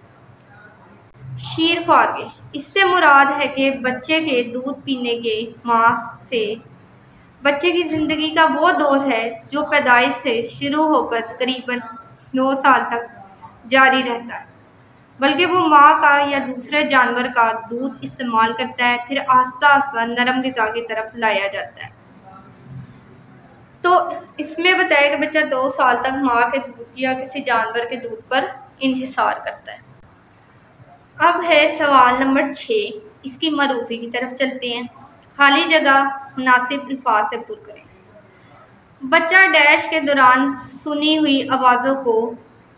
शीर ख्वारगी, इससे मुराद है कि बच्चे के दूध पीने के माँ से बच्चे की ज़िंदगी का वो दौर है जो पैदाइश से शुरू होकर तकरीबन 9 साल तक जारी रहता है, बल्कि वो माँ का या दूसरे जानवर का दूध इस्तेमाल करता है, फिर आस्ता आस्ता नरम ग़िज़ा की तरफ लाया जाता है। तो इसमें बताया कि बच्चा 2 साल तक माँ के दूध या किसी जानवर के दूध पर इन्हिसार करता है। अब है सवाल नंबर 6, इसकी मरूज़ी की तरफ चलते हैं। खाली जगह मुनासिब अल्फाज से पुर करें। बच्चा डैश के दौरान सुनी हुई आवाज़ों को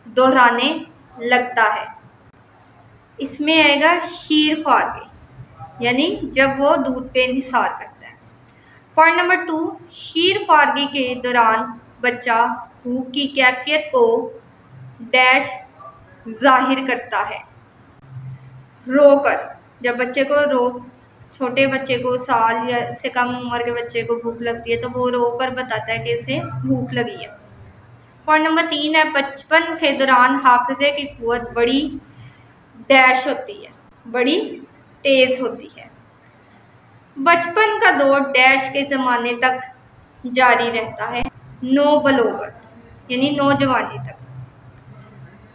दोहराने लगता है। इसमें आएगा शीर ख्वारगी, यानी जब वो दूध पे निसार करता है। पॉइंट नंबर 2, शीर ख्वारगी के दौरान बच्चा भूख की कैफियत को डैश ज़ाहिर करता है। रोकर, जब बच्चे को छोटे बच्चे को साल या से कम उम्र के बच्चे को भूख लगती है तो वो रोकर बताता है कि उसे भूख लगी है। पॉइंट नंबर 3 है, बचपन के दौरान हाफिज़े की क़ुव्वत बड़ी डैश होती है, बड़ी तेज़ होती है। बचपन का दौर डैश के ज़माने तक जारी रहता है, नो बलोगत यानी नौजवानी तक।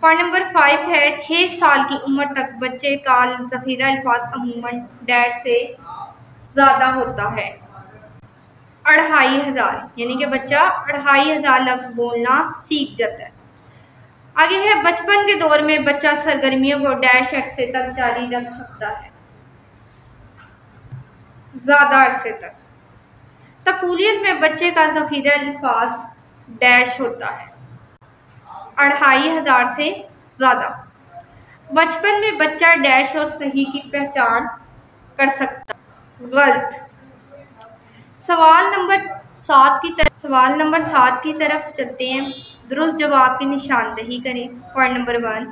पॉइंट नंबर 5 है 6 साल की उम्र तक बच्चे का ज़ख़ीरा अल्फाज अमूमन डैश से ज़्यादा होता है, 2500 यानी कि बच्चा 2500 लफ्ज़ बोलना सीख जाता है। आगे है बचपन के दौर में बच्चा सरगर्मियों को डैश अरसे तक जारी रख सकता है, ज़्यादा अरसे तक। तफूलियत में बच्चे का ज़ख़ीरा अल्फाज डैश होता है, 2500 से ज़्यादा। बचपन में बच्चा डैश और सही की पहचान कर सकता है, गलत। सवाल नंबर 7 की तरफ चलते हैं। दुरुस्त जवाब की निशानदही करें। पॉइंट नंबर 1,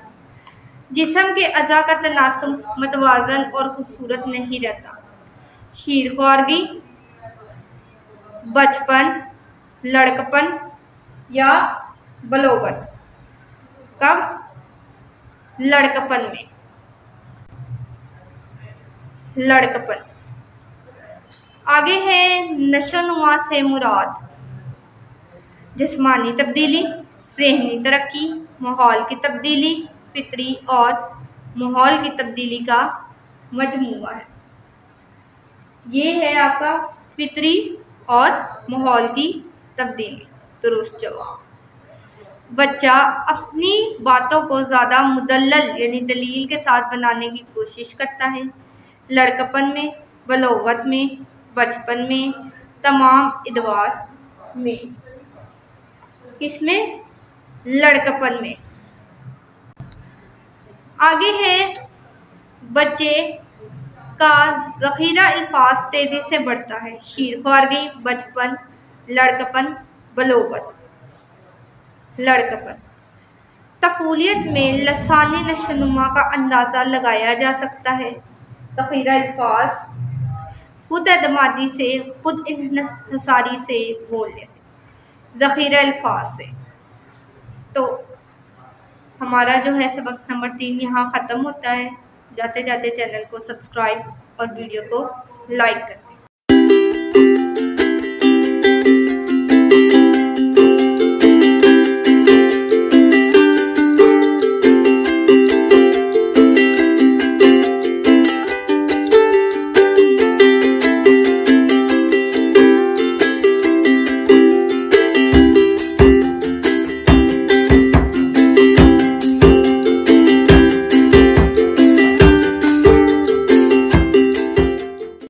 जिस्म के अज़ा का तनासुब मतवाज़न और खूबसूरत नहीं रहता। शीरख्वारगी, बचपन, लड़कपन या बलोगत। कब? लड़कपन में, लड़कपन। आगे है नशोनुमा से मुराद जिस्मानी तब्दीली, ज़हनी तरक्की, माहौल की तब्दीली, फितरी और माहौल की तब्दीली का मजमूआ है। ये है आपका फितरी और माहौल की तब्दीली, दुरुस्त जवाब। बच्चा अपनी बातों को ज़्यादा मुदल्लल यानी दलील के साथ बनाने की कोशिश करता है, लड़कपन में, बलोगत में, बचपन में, तमाम इदवार में। किसमें? लड़कपन में। आगे है बच्चे का ज़ख़ीरा अल्फाज तेज़ी से बढ़ता है। शीरख्वारगी, बचपन, लड़कपन, बलोगत। लड़कपन। तफूलियत में लसानी नशोनुमा का अंदाज़ा लगाया जा सकता है, ज़ख़ीरा अल्फाज खुद एतमादी से, खुद इन्हिसारी से बोलने से, ज़ख़ीरा अल्फाज से। तो हमारा जो है सबक नंबर 3 यहाँ ख़त्म होता है। जाते जाते चैनल को सब्सक्राइब और वीडियो को लाइक करें।